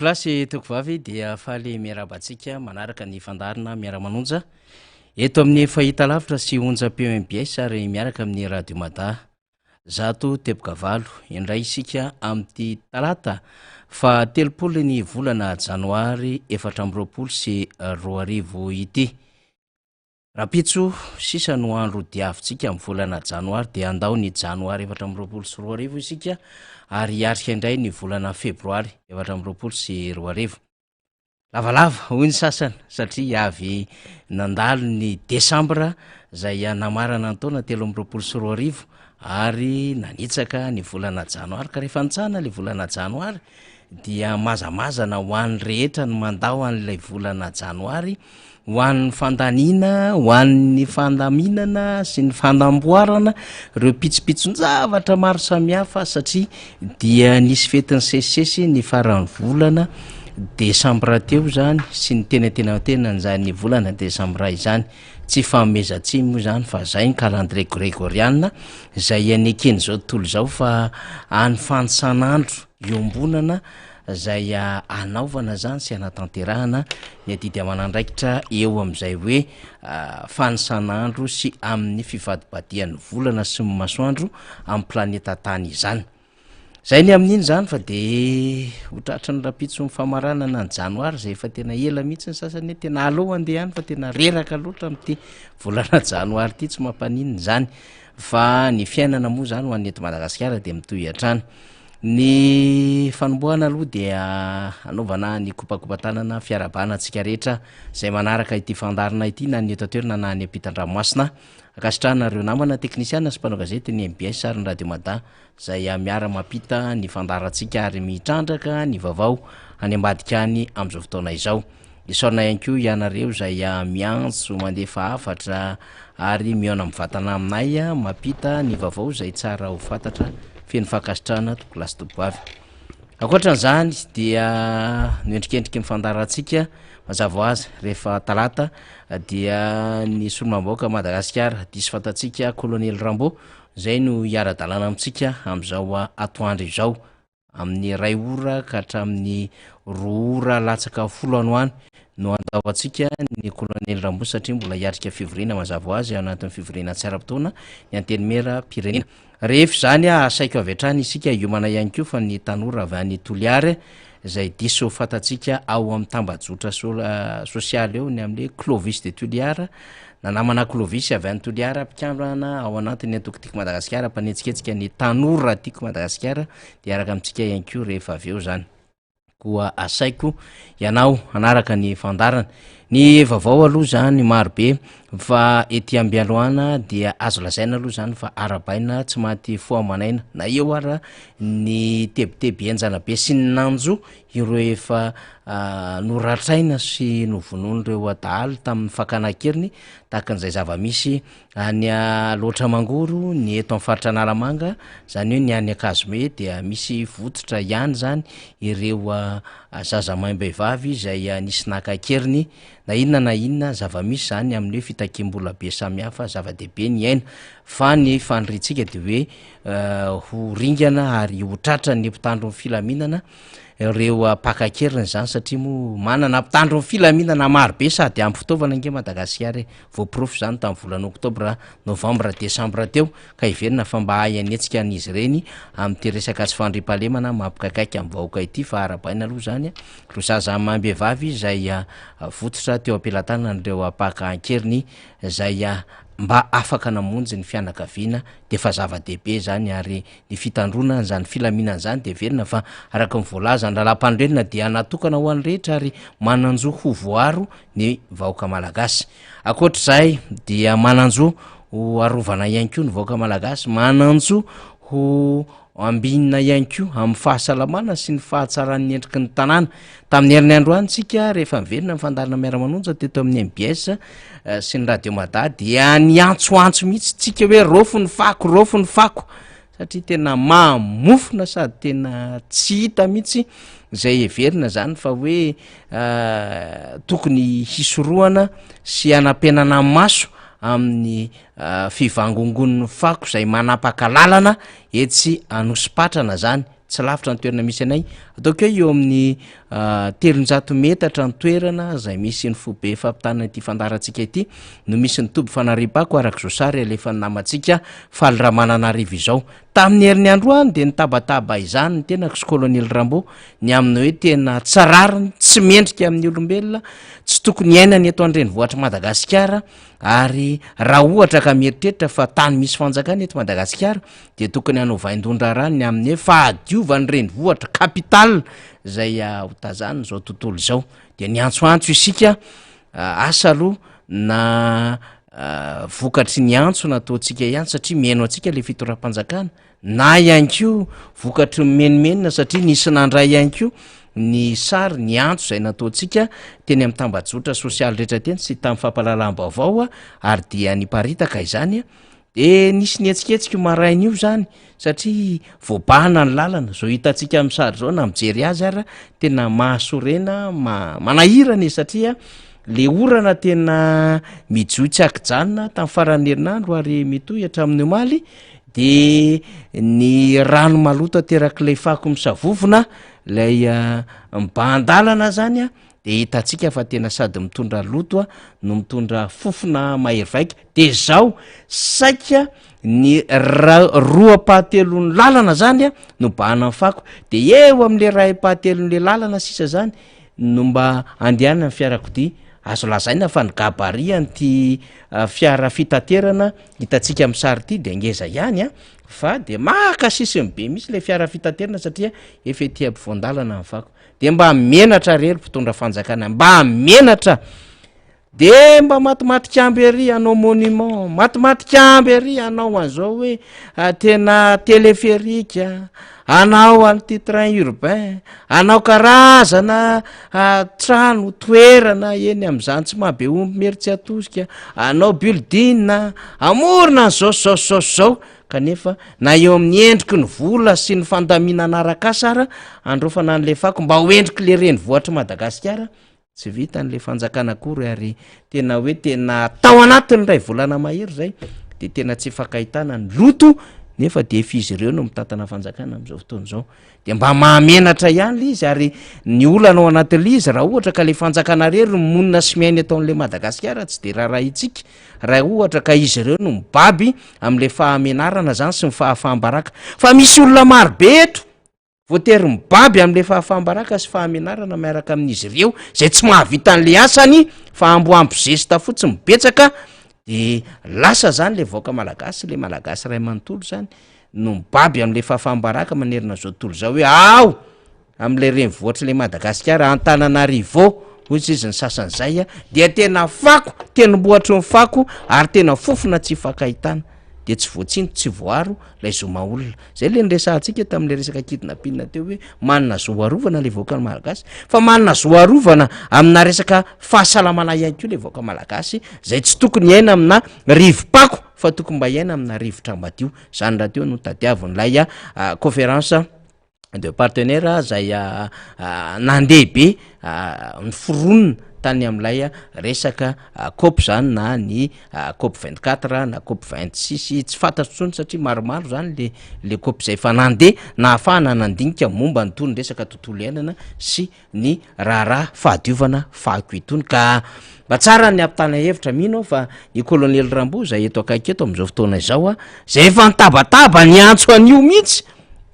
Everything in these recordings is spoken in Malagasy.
Tokolasy tokovavy dia faly miarabantsika manaraka ny fandarina miara-manonja eto amin'ny fahita lavitra sy onja-peo MBS ary miaraka amin'ny radio Mada. Zato teboka valo indray isika amin'ny talata fa 30 ny volana janoary 2024 sy 2025 ity. Rapitso sisa no andro diavintsika amin'ny volana janoary dia andao ny janoary 2024 sy 2025 isika ary hiarika indray ny volana febroary 2024 sy 2025. Lavalava hoy ny sasany satria avy nandalo ny desambra izay namarana ny taona 2024 sy 2025 ary nanitsaka ny volana janoary ka rehefa nitsahana ilay volana janoary dia mazamazana ho an'ny rehetra ny mandao an'ilay volana janoary, ho an'ny fandaniana, ho an'ny fandaminana sy ny fandamboarana ireo pitsopitson-javatra maro samihafa satria dia nisy fetiny sesisesy ny faran'ny volana desambra teo zany sy ny tenatena zany volana desambra izany. Tsy fanomezantsiny moa zany fa zay ny calendrier grégoriana izay anekeny zao tontolo zao fa any fansan'andro iombonana izay anaovana zany sy anatanterahana ny adidy amanandraikitra eo amin'izay hoe fanisan'andro sy amin'ny fivadibadian'ny volana sy ny masoandro amin'ny planeta tany izany. Zay ny amin'iny zany fa de hotratra ny rapitso ny famaranana ny janoary zay efa tena ela mihitsy ny sasany tena aloha andeha any fa tena reraka loatra amin'ity volana janoary ity tsy mampanino zany fa ny fiainana moa zany ho an'ny eto Madagasikara de mitohy hatrany. Ny fanombohana aloha dia anaovana ny kopakopatanana fiarabana antsika rehetra izay manaraka ity fandarina ity na ny eto an-toerana na ny ampitan-dranomasina. Akasitrahana ireo namana teknisiana sy mpanao gazety ny MBS ary ny radio Mada izay miara mampita ny fandarantsika ary mitrandraka ny vaovao any ambadika any amin'izao fotoana izao. Isaorina ihany koa ianareo izay miantso mandefa hafatra ary mihaona mivatana aminay mampita ny vaovao izay tsara ho fantatra feno fankasitrahana tokolasy tokovavy. Ankoatran'izany dia noendrikendriky ny fandarantsika mazava ho azy rehefa talata dia ny solomambaoaka Madagasikara disy fantatsika Colonel Rambo izay no hiara-dalàna amintsika amin'izao atoandro izao amin'ny 2 ora ka hatramin'ny 2 ora latsaka 10 any no andao antsika ny Colonel Rambo satria mbola hiatrika fivoriana mazava ho azy anatin'ny fivoriana tsy ara-potoana ny antenimera pirenena. Rehefa zany asaiko avy hatrany isika hiomana ihany koa fa ny tanora avy any Toliary izay diso fantatsika ao amin'ny tambajotra sosialy eo ny amin'le Clovis de Toliary na namana Clovis avy any Toliary mpikambana ao anatin'ny antokotiko Madagasikara mpanetsiketsika ny tanora tiako Madagasikara dia araka amintsika ihany koa rehefa avy eo zany koa asaiko ianao anaraka ny fandarana. Ny vaovao aloha zany marobe fa ety Ambialoana dia azo lazaina aloha zany fa arabaina tsy maty foamanaina na eo ara ny tebiteby enjana be sy ny nanjo ireo efa noratraina sy novonon'ireo adahaly tamin'ny fakana-keriny tahaka an'izay zava-misy any loatra mangoro ny eto amin'ny faritra Analamanga zany hoe ny any Akazome dia misy vototra ihany zany ireo zaza maim-behivavy izay nisy naka-keriny na inona zava-misy zany amin'ny hoe fitakim-bola be samihafa zava-dehibe ny aina fa ny faniritsika de hoe ho ringana ary ho tratra ny mpitandro ny filaminana ireo paka-keriny zany satria mo manana mpitandro ny filaminana maro be sady ampy fitaovana nge Madagasikara voaporofo zany tamin'ny volana oktobra, novambra, desambra teo ka iverina fa mba hay anetsika an'izy ireny amin'ity resaka tsy fandriampahalemana mampikakaiky amin'ny vahoaka ity fa arabaina aloha zany ro zaza maim-behivavy izay vototra teo am-pelantanana ireo paka-keriny izay mba afaka namonjy ny fianakaviana de fa zava-dehibe zany ary ny fitandrona zany filaminana zany de verina fa araka ny voalaza ny lalam-pandrenina dia natokana ho an'ny rehetra ary mananjo ho voaro ny vahoaka malagasy. Akoatr'izay dia mananjo ho arovana ihany koa ny vahoaka malagasy, mananjo ho ambinina ihany koa amin'ny fahasalamana sy ny fahatsaran'ny endriky ny tanàna. Tamin'ny herin'ny androany tsika rehefa miverina ny fandarina miara-manonja teto amin'ny MBS sy ny radio Mada dia niantsoantso mihitsy tsika hoe rofo ny fako satria tena mamofona sady tena tsy hita mihitsy izay everina zany fa hoe tokony hisorohana sy anampenana maso amin'ny fivangongon'ny fako izay manapaka lalana etsy anosipatrana zany tsy lavitra ny toerana misy anay ataoko eo amin'ny 300 metatra ny toerana zay misy ny fobe fampitana ity fandarantsika ity no misy ny toby fanaripako arak' zosary alefa ny namatsika faly raha mananarivo izao tamin'ny herin'ny androany de ny tabataba izany ny tenako sy colonely Rambo ny aminy hoe tena tsarariny tsy mendrika amin'ny olombelona tsy tokony iainany eto andrenivohitra Madagasikara ary raha ohatra ka mieritreritra fa tany misy fanjakana eto Madagasikara de tokony hanovaindondra rany amin'ny hoe fahadiovany renivohitra kapital zay hotazany zao tontolo zao de niantsoantso isika asa aloha na vokatry ny antso nataontsika ihany satria mihaino antsika le fitoram-panjakana na ihany ko vokatry menimenina satria nisy nandray ihany ko ny sary ny antso zay nataontsika teny amin'ny tambajotra sosialy rehetra teny sy tamin'ny fampalalam-baovao ary dia niparitaka izany de nisy nietsiketsika maraina io zany satria voabahana ny lalana zao hitantsika amin'ny sary zao na mijery azy ara tena mahasorena manahirana satria le orana tena mijotsy akijanona tamin'ny farany herinandro ary mitohy hatramin'ny omaly de ny rano maloto aterak'ilay fako misavovona lay mibandalana zany de hitantsika fa tena sady mitondra loto no mitondra fofona mahery vaika de zao saika ny roa-pahatelon'ny lalana zany no bahana ny fako de eo am'le ray-pahatelon'le lalana sisa zany no mba andehanana ny fiarakodia azo lazaina fa ny gabariany ty fiara fitaterana hitantsika amin'ny sary ity de ngeza ihany fa de makasisiny be misy le fiara fitaterana satria efa ety ampovoandalana ny fako de mba menatra rery mpitondra fanjakana mba menatra de mba matimatik'amby ery anao monument matimatik'amby ery anao an'izao hoe tena téléphérique anao an'ity train urbain anao karazana trano toerana eny am'izany tsy mahabe omby meritsy atosika anao building amorona zao kanefa na eo amin'ny endriky ny vola sy ny fandaminana arakasara androfana an'le fako mba ho endriky le renivohitra Madagasikara tsy vita n'le fanjakana akory ary tena hoe tena tao anatiny ray volana mahery zay de tena tsy fakahitana ny loto nefa de fizy ireo no mitantana fanjakana am'izao fotoana zao de mba mahamenatra ihany le izy ary ny olana ao anatin'le izy raha ohatra ka le fanjakana rery monina sy miainy ataon'le Madagasikara tsy de raha itsika raha ohatra ka izy ireo no mibaby am'le fahamenarana zany sy ny fahafambaraka fa misy olona marobe eto voatery mibaby am'le fahafambaraka sy fahamenarana miaraka amin'izy ireo zay tsy mahavita an'le asany fa amboambo zesta fotsiny mibetsaka de lasa zany le vaoaka malagasy le malagasy ray manontolo zany no mibaby am'le fahafambaraka manerina zao tontolo zao hoe ao am'le renivohitra le Madagasikara Antananarivo ohatsy izy ny sasan'zay dia tena fako tenombohatry ny fako ary tena fofona tsy fakahitana de tsy voatsinto tsy voaro lay zoma olona zay le nresahantsika tamin'le resaka kidnapina teo hoe manana zoarovana le vaoaka malagasy fa manana zoarovana amina resaka fahasalamana ihany ko le vaoaka malagasy zay tsy tokony iaina amina rivo-pako fa tokony mba iaina amina rivotra madio zany raha teo no tadiavon'lay conférence de partenaire zay nandehabe ny foronina tany am'lay resaka COP zany na ny COP 24 na COP 26 tsy fantatro tsony satria maromaro zany le COP zay fa nandeha na hafahana nandinika momba ny tony resaka tontolo iainana sy ny raharaha fahadiovana fako itony ka mba tsara ny ampitana hevitra mino fa ny colonely Rambo zay eto akaiky eto am'izao fotoana izao zay efa nitabataba ny antso an'io mihitsy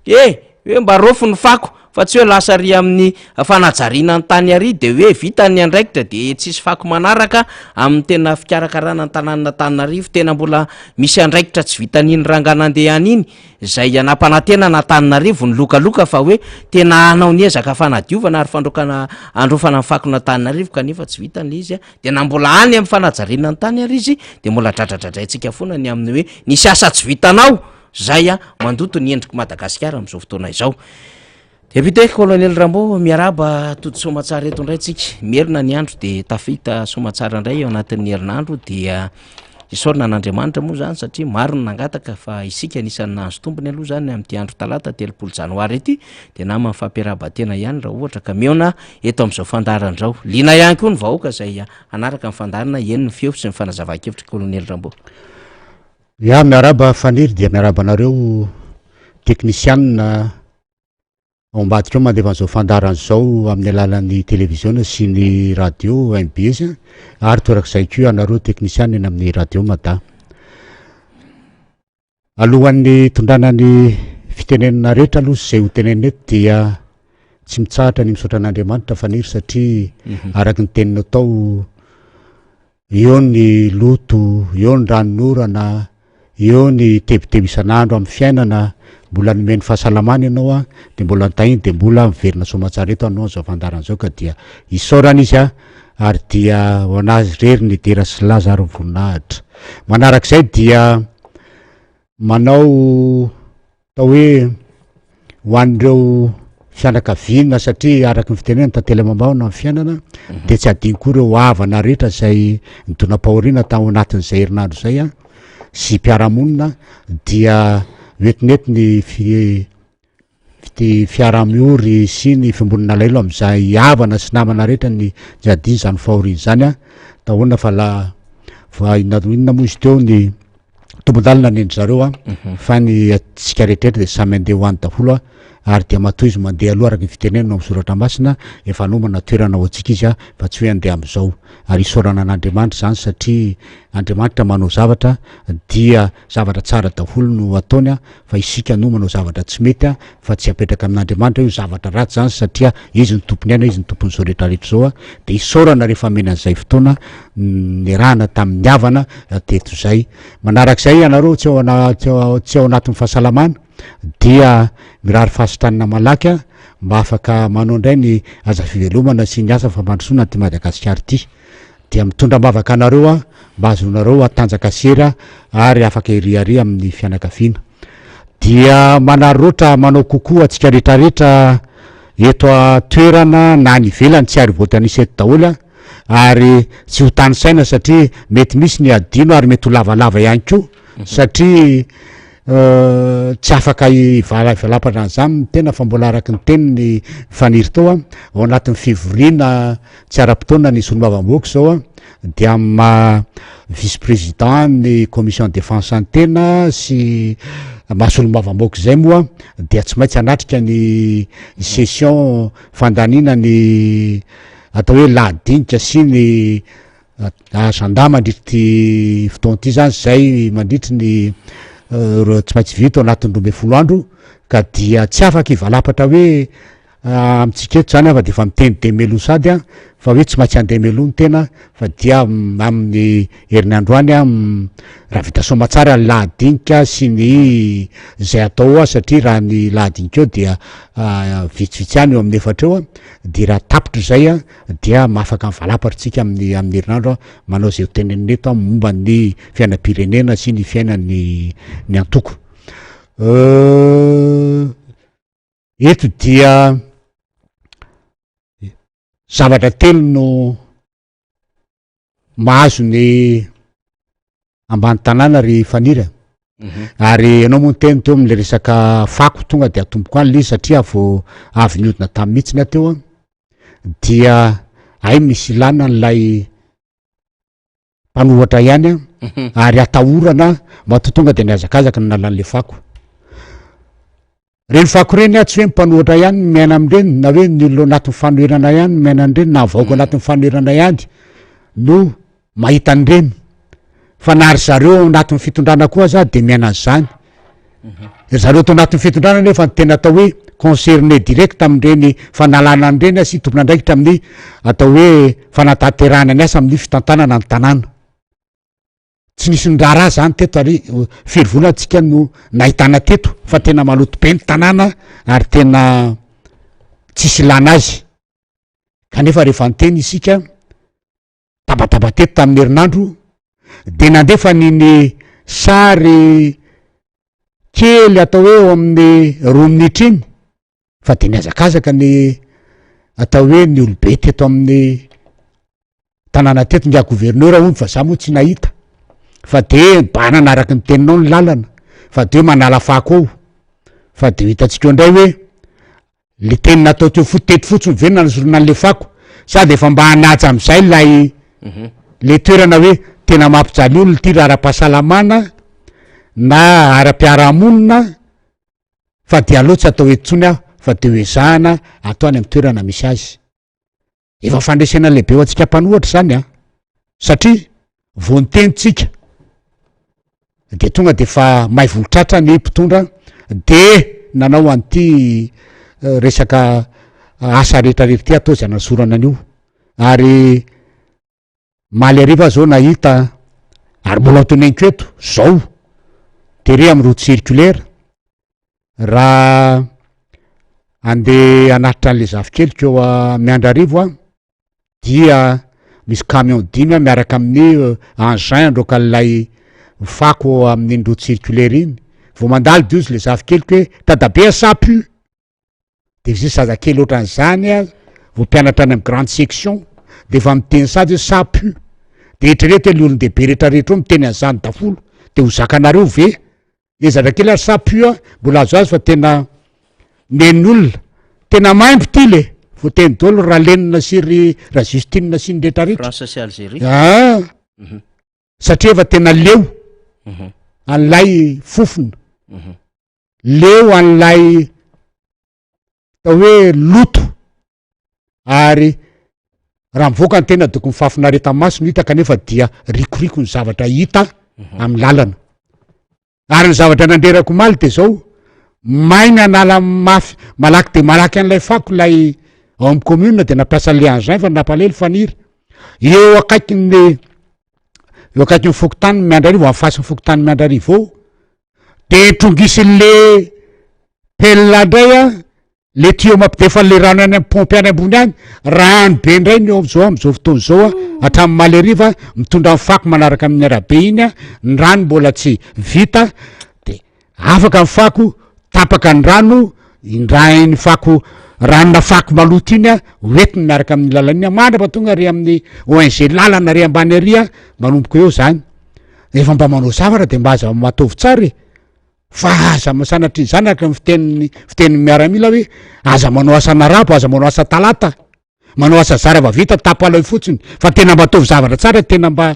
hoe mba rofo ny fako fa tsy hoe lasa ry amin'ny fanajariana ny tany ary de hoe vita ny andraikitra de tsisy fako manaraka amin'ny tena fikarakarana ny tanàna Antananarivo tena mbola misy andraikitra tsy vitan'iny ranganandehany iny zay anampanantena na Antananarivo ny lokaloka fa hoe tena anao ny ezaka fanadiovana ary fandrokana androfana ny fako na Antananarivo kanefa tsy vitany izy de na mbola any amin'ny fanajariana ny tany ary izy de mbola dradradradraitsika foana ny amin'ny hoe nisy asa tsy vitanao zay mandoto ny endriky Madagasikara am'izao fotoana izao Deputé colonel Rambo miaraba todo somatsara eto indray tsika merina ny andro de tafita somatsara indray eo anatin'ny herinandro dia isorina n'Andriamanitra moa zany satria maro ny nangataka fa isika anisan'ny nahazo tombony aloha zany amin'ity andro talata 3 janoary ity de nama fampiarabatena ihany raha ohatra ka meona eto am'izao fandarandrao lina ihany koa ny vahoaka zay anaraka ny fandarana eny ny feo sy ny fanazava-kevitra colonel Rambo miaraba faniry dia miaraba anareo technicienne ambadika mandefa an'izao fandaran'izao amin'ny alalan'ny televiziona sy ny radio MBS ary toerak'izay ko anareo teknisiany eny amin'ny radio mada. Alohan'ny tondranany fitenenana rehetra aloha zay ho tenenina eto dia tsy mitsahatra ny misaotra an'Andriamanitra faniry satria araky ny tenina tao eo ny loto, eo ny ranonorana, eo ny tebiteby isan'andro amin'ny fiainana, mbola nomeny fahasalamana ianao a de mbola antahiny de mbola miverina soamantsara eto anao zao fandaran'izao ka dia isaorana izy a ary dia ho anazy rery ny dera sy lazaro voninahitra. Manarak'izay dia manao tao hoe ho an'ireo fianakaviana satria araky ny fitenena tantely amam-bahona amin'ny fiainana de tsy adiny koa ireo havana rehetra zay midona-pahoriana tao anatin'izay herinandro zay a sy mpiaramonina dia metinety ny fiaramiory sy ny fimbonina lailo am'izay havana sy namana rehetra ny jadiny zany fahoriana zany a tahoana fa inona moa izy teo ny tombon-dalina ny endry zareo a fa ny atsika rehetrrehetra de samy andeha ho any daholo a ary dia matoa izy mandeha aloha araky ny fitenenana amin'ny soratra masina efa nomana toerana ho antsika izy a fa tsy hoe andeha am'izao ary isaorana an'Andriamanitra zany satria Andriamanitra manao zavatra dia zavatra tsara daholo no ataony a fa isika no manao zavatra tsy mety a fa tsy apetraka amin'Andriamanitra io zavatra ratsy zany satria izy ny tompony aina izy ny tompony zao rehetrarehetra zao a de isaorana rehefa mena an'izay fotoana nirahana tamin'ny havana teto zay. Manarak'izay ianareo tsy ao anatin'ny fahasalamana dia mirary fahasitranana malaky a mba afaka manao indray ny aza fivelomana sy ny asa fampandrosoana ty Madagasikara ty dia mitondra mbavaka anareo a mba azonareo atanjaka sera ary afaka iriary amin'ny fianakaviana dia manaroatra manao kokoa atsika rehetrarehetra eto toerana na ny ivelany tsy ary voatanisy eto daholo a ary tsy ho tany saina satria mety misy ny adino ary mety ho lavalava ihany ko satria tsy afaka ivalapatra an'izany tena fa mbola araky ny teniny faniry tao a ao anatin'ny fivoriana tsy ara-potoana ny solombavamboaka zao a dia ma vice président ny commission défense antena sy mahasolombavamboaka zay moa dia tsy maintsy anatrika ny session fandanina ny atao hoe lahadinika sy ny agenda mandritry ty fotoana ty zany zay mandritry ny tsy maintsy vita ao anatin'ny 12 andro ka dia tsy afaka ivalapatra hoe amitsika eto zany a fa de fa miteny demelo sady a fa hoe tsy maintsy andeha melony tena fa dia amin'ny herinandroany a raha vita somatsara ny lahadinika sy ny zay atao a satria raha ny lahadinika eo dia vitsivitsy any eo amin'ny efatra eo a de raha tapitry zay a dia mahafaka mivalapatrytsika amin'ny herinandro a manao zay ho tenenina eto a momba ny fiainam-pirenena sy ny fiainany ny antoko eto dia zavatra telo no mahazo ny ambany tanàna ry fanira ary ianao moa nyteny teo am'le resaka fako tonga de atomboko any le izy satria vo avy niodina tamy mihitsiny ateo a dia ay misy ilana n'lay mpanohatra ihany a ary atahorana mato tonga de niazakazaky ny nalan'le fako reny fako reny a tsy hoe mpanohatra ihany miaina am'ireny na hoe ny olo anatin'ny fanoherana ihany miaina an'ireny na vaoko anatin'ny fanoherana ihany no mahita an'ireny fa nary zareo anatin'ny fitondrana koa za de miaina an'zany zareo to anatin'ny fitondrana nefa ny tena atao hoe concerné direct am'ireny fanalana an'ireny a sy tompona andraikitra amin'ny atao hoe fanatanterahana ny asa amin'ny fitantanana ny tanàna tsy nisy ny raha zany teto ary ferivola atsika no nahitana teto fa tena maloto be ny tanàna ary tena tsisy lana azy kanefa rehefa nyteny isika tabataba teto tamin'ny herinandro de nandefa niny sary kely atao hoe eo amin'ny 2 minitra iny fa de niazakazaka ny atao hoe ny olobe teto amin'ny tanàna teto ngia gouverneur ony fa za moa tsy nahita fa de banana araky ny teninao ny lalana fa de hoe manala fako ao fa de hitatsika eo indray hoe le tenina atao teo fotety fotsiny venona nyzorona an'le fako sady efa mba hanaja am'izay lay le toerana hoe tena mampijaly olona ty ara-pahasalamana na ara-piarahamonina fa de aloha tsy atao etsony a fa de hoezahana atao any amy toerana misy azy efa fandraisana lehibe ho atsika mpanohatra zany a satria voantenitsika de tonga de fa mahay volotratra ny mpitondra de nanao an'ity resaka asa rehetrarehetra ty atao zay nasorana an'io ary maly ariva zao nahita ary mbola atonegniko eto zao de re amy route circulaire raha andeha anatitra an'le zavikeliko eo miandra arivo a dia misy camion 5 miaraka amin'ny engin androka lay fako amin'ny route circulaire iny vao mandalo de izy le zavikeliko hoe tadabe sapu de zay zazakely ohatran'izany a vao mpianatra any amy grande section de fa miteny sady hoe sapu de etrrehetra le olon-dehibe rehetrarehetra eo miteny an'izany dafolo de ho zakanareo ve le zazakely ary sapu a mbola azo azy fa tena nen'olona tena maimbo ty le vo teny dolo raha lenina sy ry raha Justine sy ny rehetrarehetra France sy Algérie satria efa tena leo an'lay fofona leo an'lay tao hoe loto ary raha mivoaka ny tena doko mifafinareta maso no hita kanefa dia rikoriko ny zavatra hita amy lalana ary ny zavatra nandrerako maly de zao mainy anala mafy malaky de malaky an'lay fako lay ao amy commune de nampiasa le engin fa napalely faniry eo akaiky ny fokotany miandrarivo amy fasiny fokotany miandrarivo eo de trongisin'le pelina ndray a le tio mampidefa le rano any amy pompy any ambony any rano be indray ny eo am'zao fotoana zao a hatramy maly ariva mitondra ny fako manaraka amin'ny arabe iny a ny rano mbola tsy vita de afaka ny fako tapaka ny rano indrainy fako ranona fako maloto iny a hoetiny miaraka amin'ny lalany a mandrapa tonga ry amin'ny ONG lalana ry ambany ary a manomboko eo zany efa mba manao zavatra de mba aza matovy tsara fa aza masanatry zanaka fiteny miaramila hoe aza manao asa narabo aza manao asa talata manao asa zara va vita tapalao fotsiny fa tena mba atovy zavatra tsara tena mba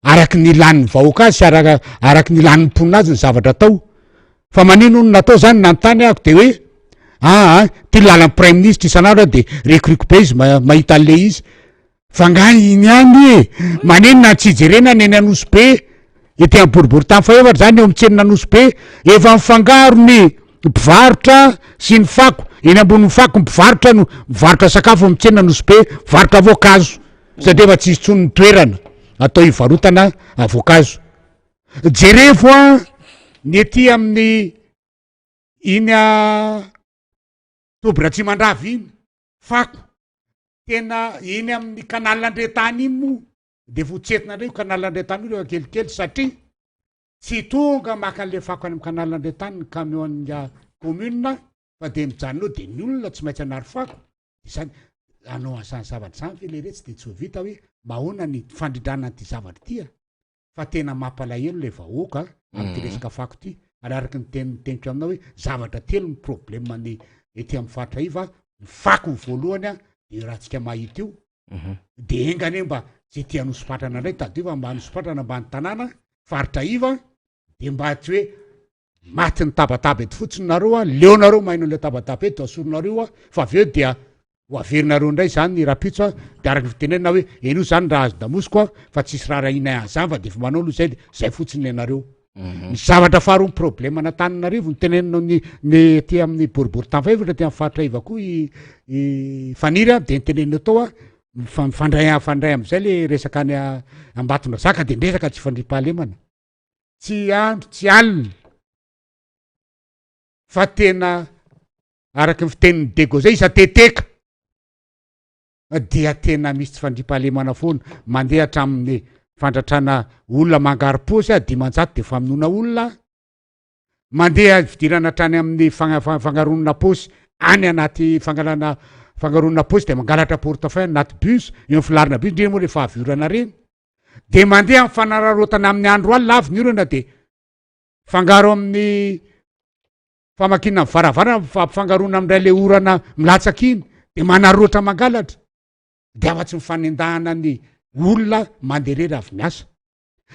araky ny laniny vahoaka azy sy araky ny laniny mponina azy ny zavatra atao fa manino no natao zany nanontany ako de hoe ty lalan'ny prime ministre isan'andro de rekoriko be izy mahita an'le izy fa nga iny any manino na tsy jerena ny eny anosy be ety amy boribory tamy faefatra zany eo mitsenina anosy be efa mifangaro ny mpivarotra sy ny fako eny ambony fako mpivarotra no mivarotra sakafo mitsenina anosy be mivarotra voankazo satria efa tsisy tsony ny toerana atao hivarotana voankazo jerevo a ny ety amin'ny iny tobra tsy mandravy iny fako tena iny amin'ny kanal andretany iny mo de fotsetina ndray kanal andretany io rehefa kelikely satria tsy tonga maka an'le fako any amy kanal andretany ny camion commune fa de mijanonao de ny olona tsy maintsy anary fako zany anao an'izany zavatra zany fe le retsy de tsy ho vita hoe mahona ny fandrindrana ty zavatra tya fa tena mampalahelo le vahoaka amty resaka fako ty ary araky ny teniko aminao hoe zavatra telo ny problema ny ety amy faritra iva ny fako ny voalohany a de rahantsika mahita io de engany mba tsy ty anosopatrana ndray tadiova mba anosopatrana mba ny tanàna faritra iva de mba tsy hoe maty ny tabataba ety fotsiny nareo a leonareo maino le tabataba eto asoronareo a fa aveo dia ho averinareo ndray zany ny rapitso a de araky ny fitenenina hoe enio zany raha azo damosiko a fa tsisy raha ina azany fa de fa manao aloha zay de zay fotsiny ianareo ny zavatra faharoa ny problema natananarivo ny teneninao ny ty amin'ny boribory tamy faefatra ty amy faritra iva koa i faniry a de nytenenina atao a fandray am'izay le resaka any ambatona zaka de ndresaka tsy fandripahalemana tsy andro tsy alina fa tena araky ny fiteniny dego zay isa teteka dia tena misy tsy fandripahalemana foana mandeha hatramin'ny fandratrana olona mangary posy a dimanjato de faminona olona mandeha fidirana hatrany amin'ny fangaronana posy any anaty fangaronana posy de mangalatra portefeuille anaty bus eo filarina bus ndreny moa le fahaviorana reny de mandeha mifanararotana amin'ny andro alina avy ny orana de fangaro amin'ny famakina mivaravarana fampifangarona amindray le orana milatsaky iny de manaroatra mangalatra de afa-tsy mifanendahana ny olona manderery avy miasa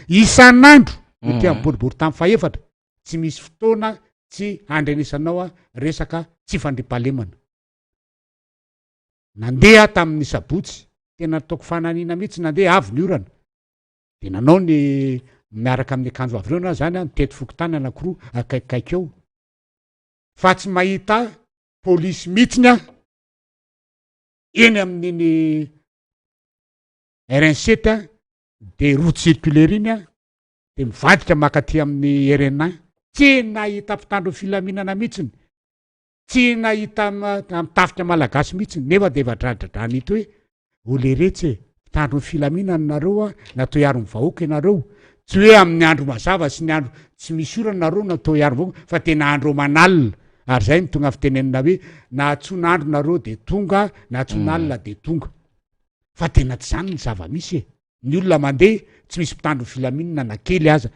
isan'andro ty amy boribory tamy faefatra tsy misy fotoana tsy andrenisanao a resaka tsy fandripahalemana. Nandeha tamin'ny sabotsy tena ataoko fananina mihitsy nandeha avy ny orana de nanao ny miaraka amin'ny akanjo avreo zany a nitety fokotany anankiroa akaikikaiky eo fa tsy mahita polisy mihitsiny a eny amin'iny RN7 a de route circulaire iny a de mivadika makaty amin'ny RN1 tsy nahita mpitandro filaminana mihitsiny, tsy nahita mitafika malagasy mihitsiny nefa de vadradradrany ito hoe oleretsy mpitandro filaminana nareo a natao hiaro ny vahoaka ianareo, tsy hoe amin'ny andro mazava sy ny andro tsy misy orana nareo natao hiaro vahoaka fa tena andro manalina. Ary zay ny tonga fitenenina hoe na tsonandro nareo de tonga na tsonalina de tonga fa tena tsy zany ny zava-misy ny olona mandeha tsy misy mpitandro filaminana na kely aza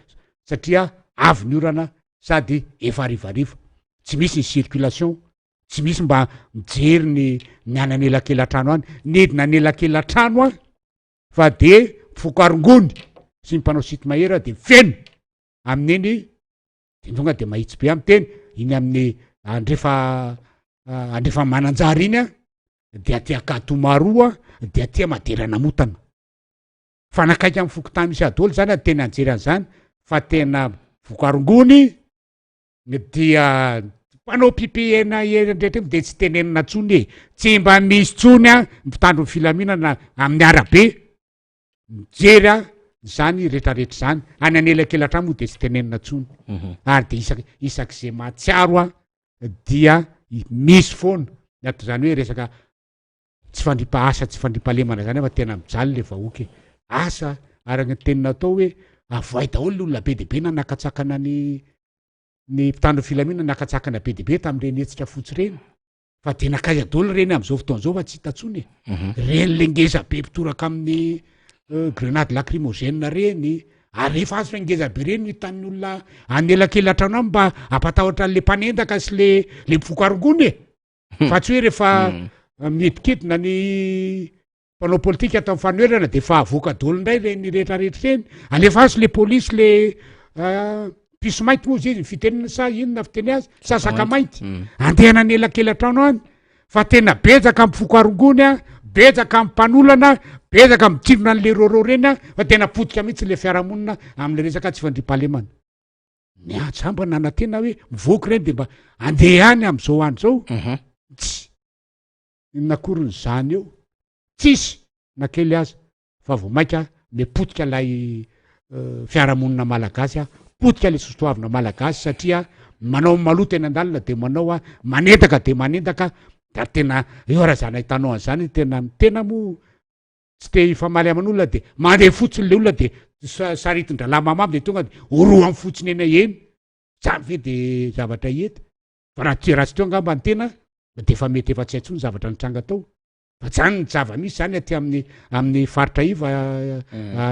satria avy ny orana sady efa rivariva tsy misy ny circulation, tsy misy mba mijery ny anan'elakelatrano any nedina anelakelatrano a fa de fokarongony sy ny mpanao sity mahera de feno amin'iny de tonga de mahitsy be amy teny iny amin'ny andrefa mananjary iny a de atia Katomaroa de atia Maderanamotana fa nakaiky amy fokotany misy adôly zany a tena anjery an'zany fa tena vokarongony dia mpanao PPN ndraiky de tsy tenenina tsony tsy mba misy tsony a mpitandro filaminana amin'ny arabe mijery a zany rehetrarehetra zany any anelakelatrano moa de tsy tenenina tsony ary de isak'izay mahatsiaro a dia misy foana ato zany hoe resaka tsy fandripa asa tsy fandripahalemana zany fa tena mijaly le vahoaky asa araky ny tenina atao hoe avoay daholo ny olona be de be na nakatsakana ny mpitandro filaminana nakatsakana be de be tam'ireny hetsitra fotsy reny fa de nakaiza daholo reny am'izao fotoan'izao fa tsy hita tsony reny le ngeza be mpitoraka amin'ny grenade lacrymogène reny ary rehefa azo ngeza be reny hitan'ny olona anelakelatrano any mba ampatahotra an'le mpanendaka sy le mpifokarongony fa tsy hoe rehefa mietikitina ny mpanao politika atao amin'ny fanoerana de fa avoaka daholo indray reny rehetrarehetra reny alefa azy le polisy le piso mainty moa izy fitenena sa inona fiteny azy sa saka mainty andehana anelakelatrano any fa tena betsaka ampifokarongony a betsaka amy mpanolana betsaka mitirona an'le roro reny a fa tena potika mihitsy le fiarahamonina am'le resaka tsy fandripahalemana miatsamba nanantena hoe mivoaky reny de mba andeha any am'izao andro zao tsy nakorony zany eo tsisy nakely aza fa vo mainka le potika lay fiarahamonina malagasy a potika le sosoavina malagasy satria manao maloto eny andalina de manao a manendaka de manendaka da tena eo raha zany ahitanao an'zany tena mo tsy te hifamaly aman'olona de mandeha fotsiny le olona de saritondra mamamy de tonga de oroa amy fotsiny eny eny zany ve de zavatra hety fa raha tsy teo angamba ny tena de efa mety efa tsy hay tsony zavatra nitranga tao fa zany ny zava-misy zany aty amin'ny faritra iva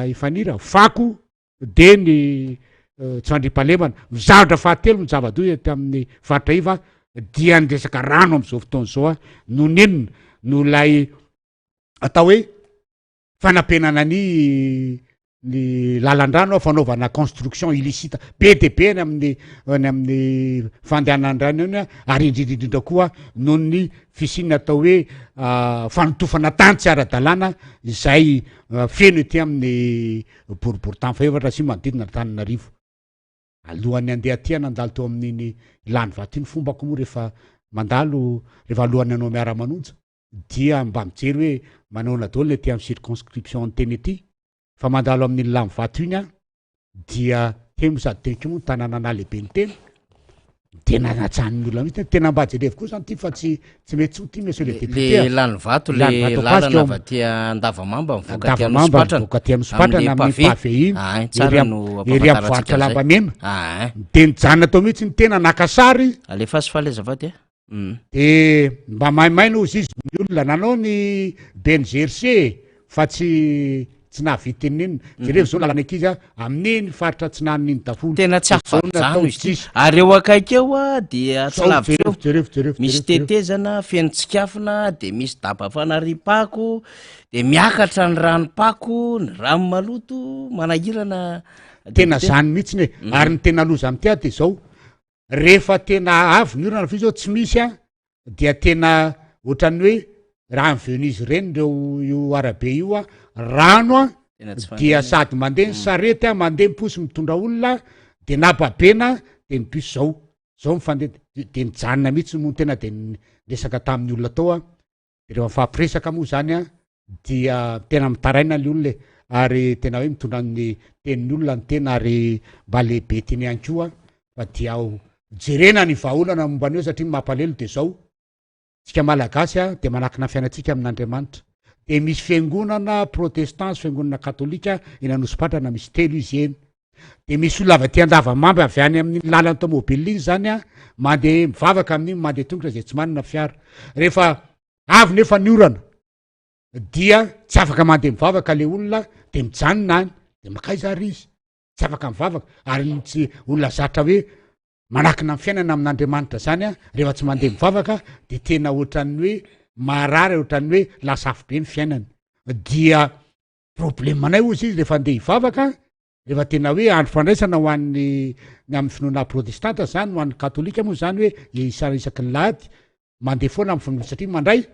ifanira fako de ny tsy fandripahalemana mizavatra fahatelo ny zava-doy aty amin'ny faritra iva dia ny resaka rano am'izao fotoan'izao a no nenina no lay atao hoe fanampenana ny lalan-drano a fanaovana construction illicite be de be ny amin'ny fandehanandrano eny a ary indrindrindrindra koa noho ny fisinina atao hoe fanotofana tany tsy ara-dalàna izay feno ety amin'ny boribory-tany fa efatra sy manodidina Antananarivo alohan'ny andeha aty nandalo teo amin'iny lany vato iny fombako moa rehefa mandalo rehefa alohan'ny anao miara-manonja dia mba mijery hoe manaona daholo ety amin'ny circonscription ny teny ety fa mandalo amin'ny lamy vato iny a dia temo sady teniko moa ny tanàna lehibe ny teny de nanatsahan'ny olona mihitsy tena mba jerevy koa zany ty fa tsy mety tsy ty monsieur le député le lany vato le lalana avy aty Andavamamba mivoaka aty amin'ny Sopatrana mivoaka aty amin'ny Sopatrana amin'ny pavé iny tsara no ery amin'ny voaritra lambamena de nijanona tao mihitsy ny tena nakasary alefa sy faleza vaty de mba maimaina ozy izy ny olona nanao ny BNGRC fa tsy nahavitenenina jerevy zao lalana akizy a amin'iny faritra tsy naniny daholo tena tsy afajanao izy ty ary eo akaiky eo a dia tsy lavitra misy tetezana feno-tsikafina de misy daba fanaripako de miakatra ny ranopako ny rano maloto manahirana tena zany mihitsiny hoe ary ny tena loza am'ty a de zao rehefa tena avy ny orana fa izy ao tsy misy a dia tena ohatrany hoe raha nyvenizy reny reo io arabe io a rano a dia sady mandeha ny sarety a mandeha miposy mitondra olona de nababena de nypiso zao mifandeh de nijanona mihitsy mo tena de resaka tamin'ny olona tao a de rehefa mifampiresaka moa zany a dia tena mitaraina le olona ary tena hoe mitondra ny tenin'ny olona ny tena ary mba lehibe teny ihany koa fa dia jerena ny vahaolana momba an'io satria mampalelo de zao tsika malagasy a de manakina fiainatsika amin'Andriamanitra de misy fiangonana protestant sy fiangonana katolika eny Anosipatra misy telo izy eny de misy olona avy aty Andavamamba avy any amin'ny lalany tomobily iny zany a mandeha mivavaka amin'iny mandeha tongotra zay tsy manana fiara rehefa avy nefa ny orana dia tsy afaka mandeha mivavaka le olona de mijanona any de makaiza ary izy tsy afaka mivavaka ary tsy olona zatra hoe manakina ny fiainana amin'Andriamanitra zany a rehefa tsy mandeha mivavaka de tena ohatran'ny hoe marary ohatran'ny hoe lasafo be ny fiainany dia problemanay ozy izy rehefa andeha hivavaka rehefa tena hoe andro fandraisana ho an'ny amin'ny finoana protestanta zany ho an'ny katolika moa zany hoe isaky ny lahady mandeha foana amin'ny finoana satria mandray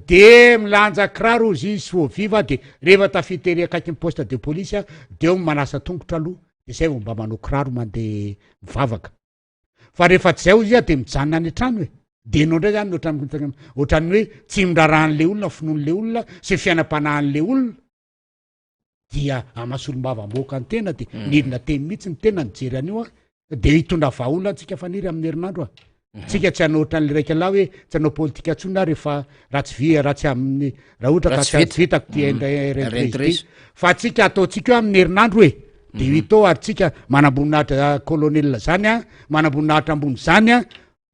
de milanja kiraro izy izy voaviva de rehefa tafitery akaiky ny poste de police a de eo manasa tongotra aloha de zay vo mba manao kiraro mandeha mivavaka fa rehefa tsy zay izy a de mijanona any an-trano e de nao ndray zany ohatran'ny hoe tsy mindrarahan'le olona finoan'le olona sy fiainam-panahan'le olona dia amasolo-bava-moaka ny tena de nidina teny mihitsy ny tena nijery an'io a de hitondra vahaolona tsika faniry amin'ny herinandro a tsika tsy hanao ohatran'le raiky ala hoe tsy hanao politika tsony a rehefa raha tsy amin'ny raha ohatra ka tsy vitako ty fa tsika ataotsika eo amin'ny herinandro e de hitao ary tsika manamboninahitra kolonelina zany a manamboninahitra ambony zany a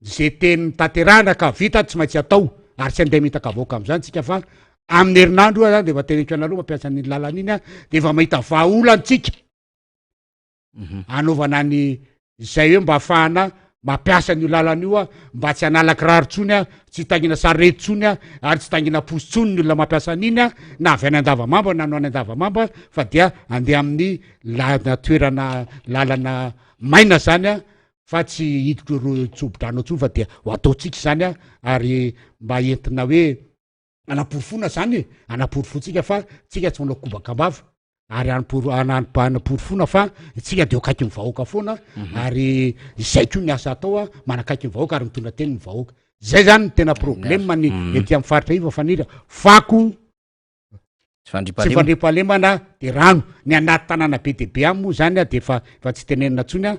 zay teny tanterahana ka vita tsy maintsy atao ary tsy andeha mitaka vaoaka am'zany tsika fa amin'ny herinandro io zany de efa teneko anareo mampiasa ny lalana iny a de efa mahita vahaolantsika anaovana ny zay hoe mba ahafahana mampiasa n'io lalana io a mba tsy hanala kiraro tsony a tsy hitangina sarety tsony a ary tsy hitangina posy tsony ny olona mampiasa an'iny a na avy any Andavamamba na no any Andavamamba fa dia andeha amin'ny toerana lalana maina zany a fa tsy hidiko ro tsobo-drano tsony fa dia ho ataotsika zany a ary mba entina hoe anaporo-fona zany e anaporo-fontsika fa tsika tsy manao kobakambava ary anaporo-fona fa tsika de akaiky ny vahoaka foana ary zay ko ny asa atao a manakaiky ny vahoaka ary mitondra teny ny vahoaka zay zany ny tena problema ny ety amin'ny faritra iva faniry fako tsy fandripahalemana de rano ny anaty tanàna be de be any moa zany a de fa tsy tenenina tsony a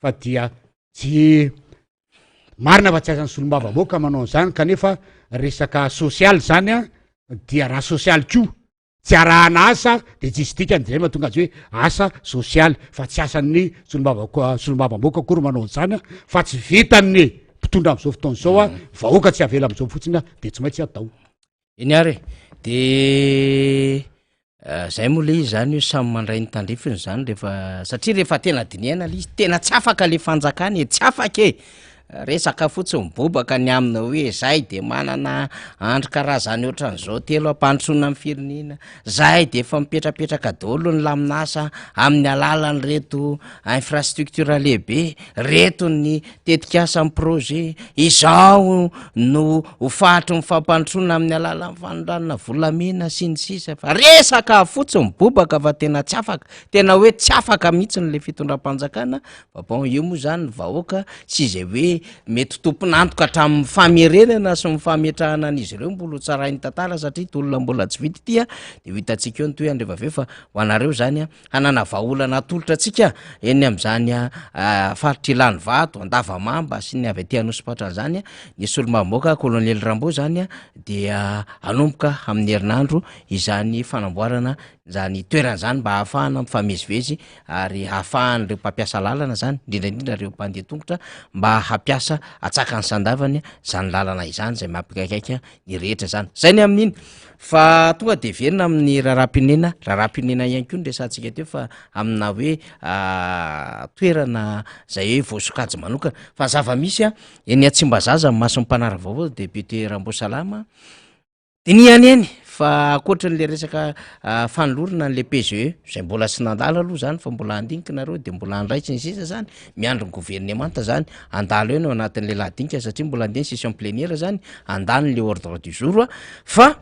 fa dia tsy marina fa tsy azan'ny solom-bava-moaka manao an'izany kanefa resaka sosialy zany a dia raha sosialy ko tsy arahana asa de tsisy dikany de zay mahatonga azy hoe asa sosialy fa tsy asan'ny solom-bava-moaka akory manao an'izany a fa tsy vitan'ny mpitondra am'izao fotoana zao a vahoaka tsy avela am'izao fotsiny a de tsy maintsy atao iny ary de zay moa le izy zany hoe samy mandray ny tandrifiny zany rehefa satria rehefa tena diniana le izy tena tsy afaka le fanjakany e tsy afaka e resaka fotsiny mibobaka ny amina hoe zay de manana andro karazany ohatran'izao telo ampandrosoana amin'ny firenena zay de efa mipetrapetraka daholo ny laminasa amin'ny alalany reto infrastructure lehibe reto ny tetikasa amin'ny projet izao no hofahatry ny fampandrosoana amin'ny alalan'ny fanondranona volamena sy ny sisa fa resaka fotsiny mibobaka fa tena tsy afaka tena hoe tsy afaka mihitsy ny le fitondram-panjakana fa bon io moa zany ny vahoaka sy izay hoe mety tomponantoka hatramin'ny famerenana sy mifametrahana an'izy ireo mbola tsarainy tantara satria tolona mbola tsy vity tya de hitantsika eo ny toy andrevave fa ho anareo zany a hanana vahaolana atolotra atsika eny am'zany a faritry ilany vato Andavamamba sy ny avy aty Anosipatra zany a ny solomamoaka kolonely Rambo zany a dia anomboka amin'ny herinandro izany fanamboarana zany toeran'zany mba ahafahana mifamezivezy ary ahafahan'ireo mpampiasa lalana zany indrindraindrindra reo mpandeha tongotra mba hampiasa atsaka ny sandavany zany lalana izany zay mampikaikaika ny rehetra zany zay ny amin'iny fa tonga de verina amin'ny raharam-pinena ihany ko ny resantsika teo fa amina hoe toerana zay hoe voasokajy manokana fa zava-misy a eny Tsimbazaza masompanara vaovao député Rambosalama de niany eny fa akoatran'le resaka fanolorona n'le PGE zay mbola sy nandalo aloha zany fa mbola andinika nareo de mbola andraitsy ny sisa zany miandro ny gouvernemanta zany andalo eo no anatin'le ladinika satria mbola andeha ny session plénière zany andany le ordre du jour fa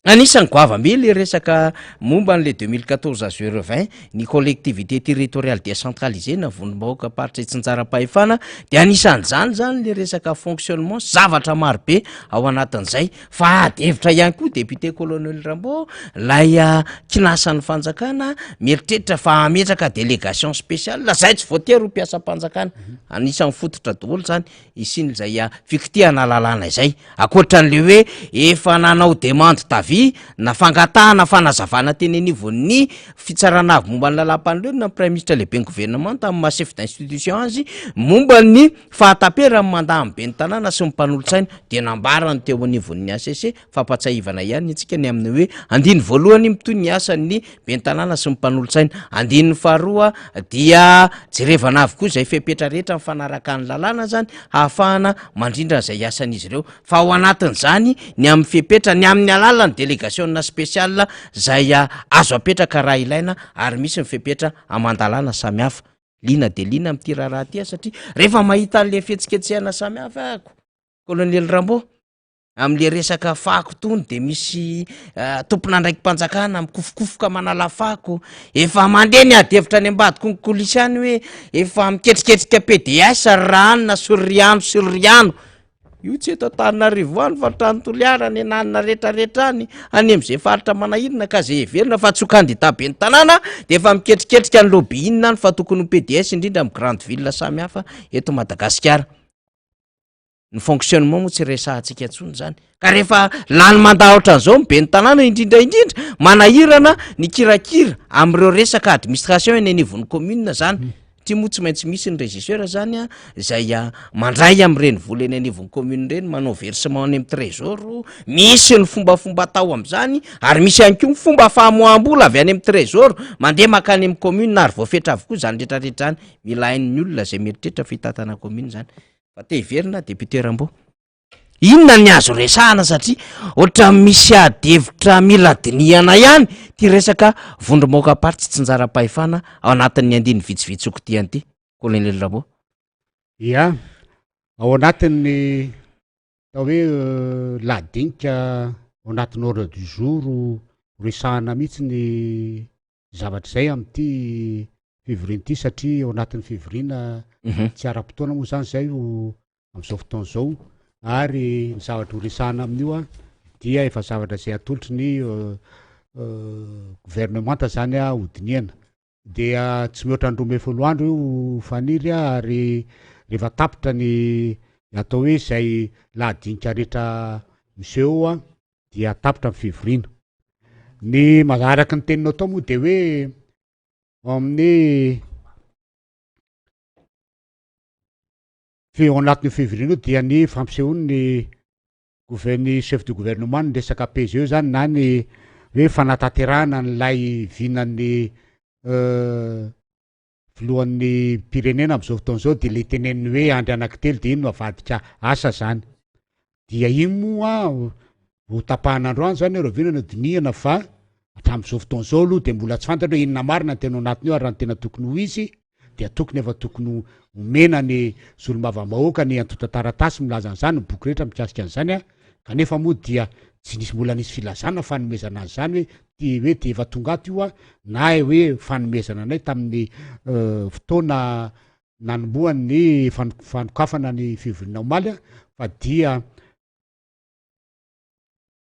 anisany goavambe le resaka momba n'le 2014-020 ny collectivité territoriale décentralisée na vonimbahoaka paritra itsinjara-pahefana de anisan'ny zany le resaka fonctionnement zavatra marobe ao anatin'izay fa adevitra ihany koa député colonel Rambo lay kinasan'ny fanjakana mieritreritra fa ametraka délégation spéciale zay tsy voatery ho mpiasa-panjakana anisan'ny fototra daholo zany isin'izay fikitiana lalàna izay akoatran'le hoe efa nanao demande na fangatahana fanazavana teny anivon'ny fitsarana avy momba ny lalam-panolorana prime ministre lehibe ny gouvernement tamin'ny maha-chef d'institution azy momba ny fahatapera amin'ny mandat amin'ny be ny tanàna sy ny mpanolotsaina de nambarany teo anivon'ny ACC fampatsahivana ihany itsika ny amin'ny hoe andiny voalohany mitoy ny asan'ny be ny tanàna sy ny mpanolotsaina andin'ny faharoa dia jerevana avokoa zay fepetra rehetra mifanaraka ny lalàna zany ahafahana mandrindra zay asan'izy ireo fa ao anatin'izany ny amin'ny fepetra ny amin'ny alalany délégation spéciale zay azo apetraka raha ilaina ary misy ny fepetra amandalana samihafa lina de lina am'ty raha ty satria rehefa mahita an'le fihetsiketsehana samihafa ako colonel Rambo am'le resaka fako tony de misy tompona ndraiky mpanjakana mikofokofoka manala fako efa mandeha ny adevitra any ambadiko ny kolisiany hoe efa miketriketrika PDS ranona soriano io tsy eto Antananarivo any fa trano toliara ny enanina rehetrarehetra any am'izay faritra manahirina ka zay heverina fa tsy ho candidat be ny tanàna de efa miketriketrika ny lobbying any fa tokony PDS indrindra amin'ny grande ville samihafa eto Madagasikara ny fonctionnement moa tsy resahantsika antsony zany ka rehefa lany mandahotra an'izao be ny tanàna indrindra manahirana ny kirakira am'ireo resaka administration eny anivon'ny commune zany ty moa tsy maintsy misy ny régisseur zany zay mandray am'ireny vola eny anivon'ny commune reny manao versement any amin'ny trésor misy ny fombafomba atao am'zany ary misy ihany koa ny fomba fahamoam-bola avy any amin'ny trésor mandeha makany amin'ny commune ary voafetra avokoa zany rehetrarehetra zany milain'ny olona zay mieritreritra fitatana commune zany fa te hiverina député Rambo inona ny azo resahana satria ohatra misy adevitra mila dinihana ihany ty resaka vondromoaka party tsy tsinjara-pahefana ao anatin'ny andiny vitsivitsoko ty anty colonel Rambo ia ao anatin'ny atao hoe ladinika ao anatin'ny ordre du jour resahana mihitsy ny zavatra zay am'ty février ty satria ao anatin'ny février tsy ara-potoana moa zany zay am'izao fotoana zao ary ny zavatra ho resahana amin'io dia efa zavatra zay atolotry ny gouvernemanta zany hodiniana dia tsy mihoatra ny 12 andro io faniry ary rehefa tapitra ny atao hoe zay lahadinika rehetra miseho dia tapitra amin'ny février ny mazaraky ny teninao tao moa de hoe amin'ny ao anatin'ny février io dia ny fampisehoany ny chef du gouvernement ny resaka PGE zany na ny hoe fanatanterahana nylay vinan'ny filohan'ny pirenena am'izao fotoana zao de le teneniny hoe andry anankitelo de iny no avadika asa zany dia iny moa ho tapahan'androany zany reo vinana dinihana fa hatram'izao fotoana zao aloha de mbola tsy fantatra hoe inona marina tena anatiny io ary raha ny tena tokony ho izy dia tokony efa tokony omena ny solomavambahoaka ny antota taratasy milaza an'izany ny boky rehetra mikasika an'izany kanefa moa dia tsy nisy mbola nisy filazana fanomezana azy zany hoe ty hoe de efa tonga ato io na hoe fanomezana anay tamin'ny fotoana nanomboany fanokafana ny fivoriana omaly fa dia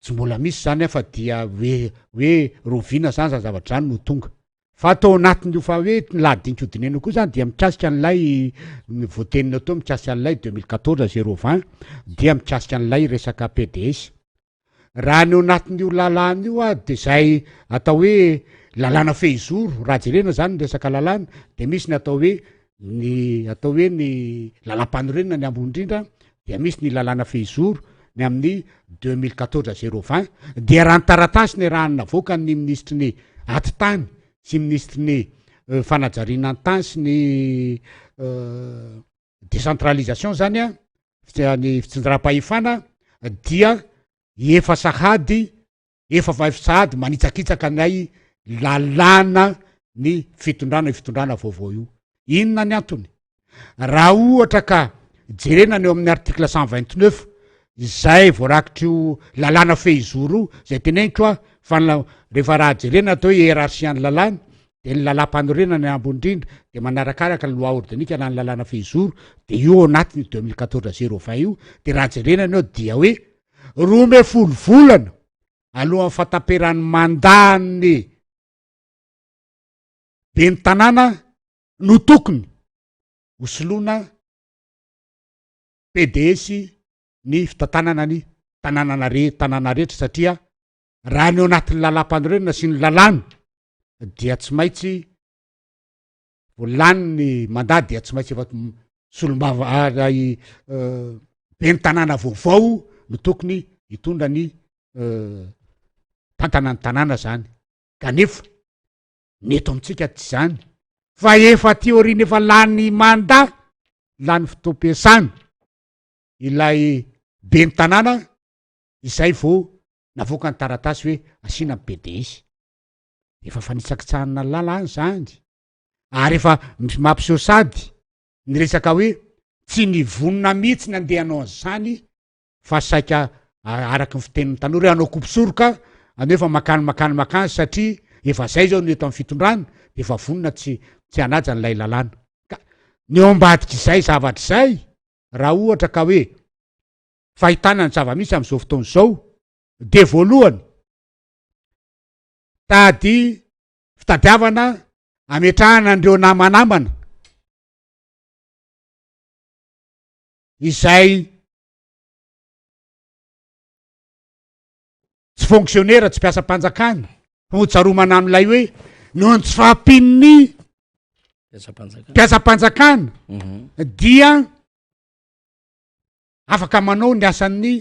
tsy mbola misy zany fa dia hoe rovina zany za zavatra zany no tonga fa atao anatin'io fa hoe lahadinika hodinena koa zany dia mikasika an'ilay voatenina atao mikasika an'ilay 2014-020 dia mikasika an'ilay resaka PDS raha ny ao anatin'io lalàna io de zay atao hoe lalàna fehizoro raha jerena zany ny resaka lalàna de misy ny atao hoe ny lalam-panorenana ny ambony indrindra dia misy ny lalàna fehizoro ny amin'ny 2014-020 dia raha ny taratasy ny rahanina voaka ny ministry ny atitany sy ministry ny fanajariana an-tany sy ny décentralisation zany ny fitsinjaram-pahefana dia efa sahady efa vaifitsady manitsakitsaka nay lalàna ny fitondrana vaovao io. Inona ny antony? Raha ohatra ka jerenany eo amin'ny article 129 zay voarakitry io lalàna fehizoro io zay teneniko a fa rehefa raha jerena atao hoe hiérarchian'ny lalàna de ny lalam-panorenany ambony indrindra de manarakaraka ny loi organique na ny lalàna fehizoro de io anatiny 2014-020 io de raha jerenany eo dia hoe 12 volana alohan'ny fataperany mandany be ny tanàna no tokony hosoloana PDS ny fitantanana ny tanàna rehetra satria raha ny eo anatin'ny lalam-panorenana sy ny lalàna dia tsy maintsy volany ny mandat dia tsy maintsy efa solombava be ny tanàna vaovao no tokony hitondra ny tantanany tanàna zany. Kanefa ny eto amitsika tsy zany fa efa théorie efa lany mandat lany fotoam-piasana ilay be ny tanàna izay vao navoaka ny taratasy hoe asina PDS efa fanisakitsahana lalàna zany ary efa mampiseho sady ny resaka hoe tsy nivonona mihitsy nandehanao an'izany fa saika araky ny fitenin'ny tanora anao kopisoroka anao efa makany satria efa zay zao no eto amin'ny fitondrana de efa vonona tsy anaja n'lay lalàna. Ka ny eo ambadiky izay zavatra zay raha ohatra ka hoe fahitana ny zava-misy am'izao fotoana zao de voalohany tady fitadiavana ametrahana andreo namanamana izay tsy fonctionnaire tsy mpiasa mpanjakana famotsaromana am'ilay hoe nohony tsy fahampin'ny mpiasa mpanjakana dia afaka manao ny asan'ny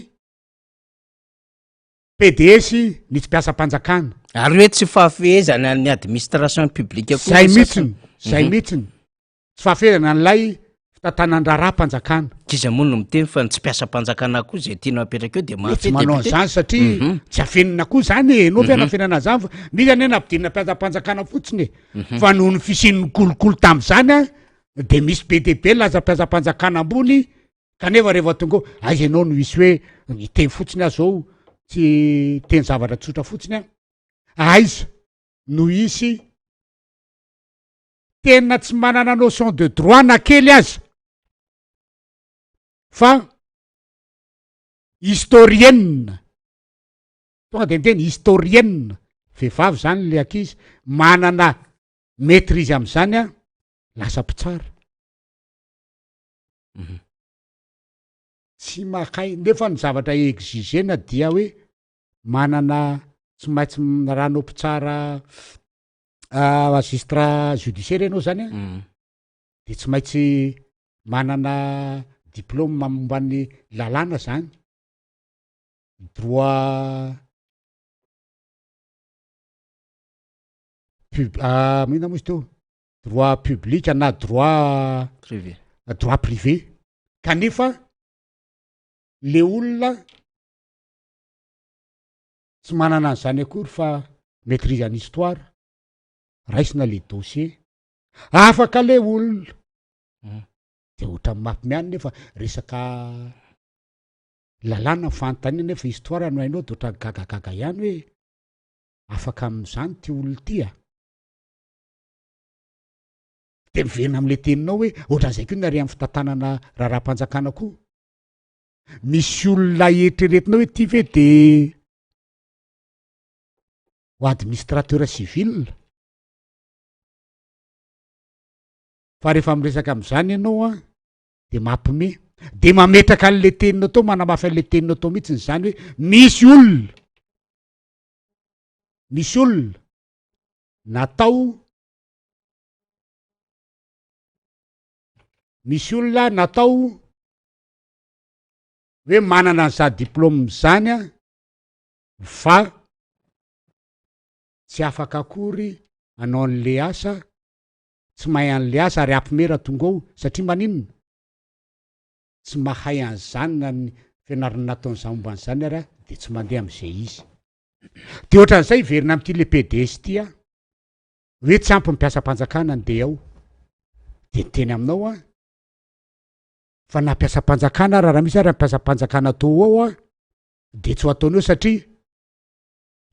PDS ny tsy mpiasa mpanjakana ary hoe tsy fahafehezana ny administration publique koa zay mihitsiny tsy fahafehezana n'lay fitantanandrara-mpanjakana kiza mono no miteny fa tsy mpiasa mpanjakana koa zay tiana apetraka eo de tsy manao an'izany satria tsy afenina koa zany enao fianafenana zany fa misy any napidinina mpiasa mpanjakana fotsiny fa noho ny fisin'ny kolokolo tam'zany a de misy be de be laza mpiasa mpanjakana ambony kanefa rehefa tonga aiza anao no isy hoe iteny fotsiny azy zao tsy teny zavatra tsotra fotsiny a aiza no isy tena tsy manana notion de droit na kely azy fa historienne tonga de miteny historienne vehivavy zany le ankizy manana maîtrise am'izany a lasa mpitsara tsy makay nefa ny zavatra exigena dia hoe manana tsy maintsy ranao mpitsara magistrat judiciaire ianao zany a de tsy maintsy manana diplôme mamomban'ny lalàna zany droit mihina moa izy teo droit public na droit privé kanefa le olona tsy manana an'izany akory fa maîtrise any histoire raisina le dossier afaka le olona de ohatra mampimiany nefa resaka lalàna fantany nefa histoire no hainao de ohatra gagagaga ihany hoe afaka am'izany ty olona tya de miverina am'le teninao hoe ohatran'izay ko nare amy fitantanana raha-raha-mpanjakana koa misy olona eritreretinao hoe ty ve de ho administrateur civil fa rehefa miresaka am'izany ianao a de mampime de mametraka an'le teninao tao manamafy an'le teninao tao mihitsy ny zany hoe misy olona natao hoe manana an'za diplôme zany a fa tsy afaka akory anao an'le asa tsy mahay an'le asa ary ampimera tonga ao satria maninona tsy mahay an'zany na ny fianarana nataon'za momba an'zany ary a de tsy mandeha am'izay izy de ohatran'izay verina am'ty le PDS tya hoe tsy ampy mpiasa mpanjakana andeha ao de nyteny aminao a fa nampiasa mpanjakana raha misy raha mpiasa mpanjakana atao ao a de tsy ho ataonao satria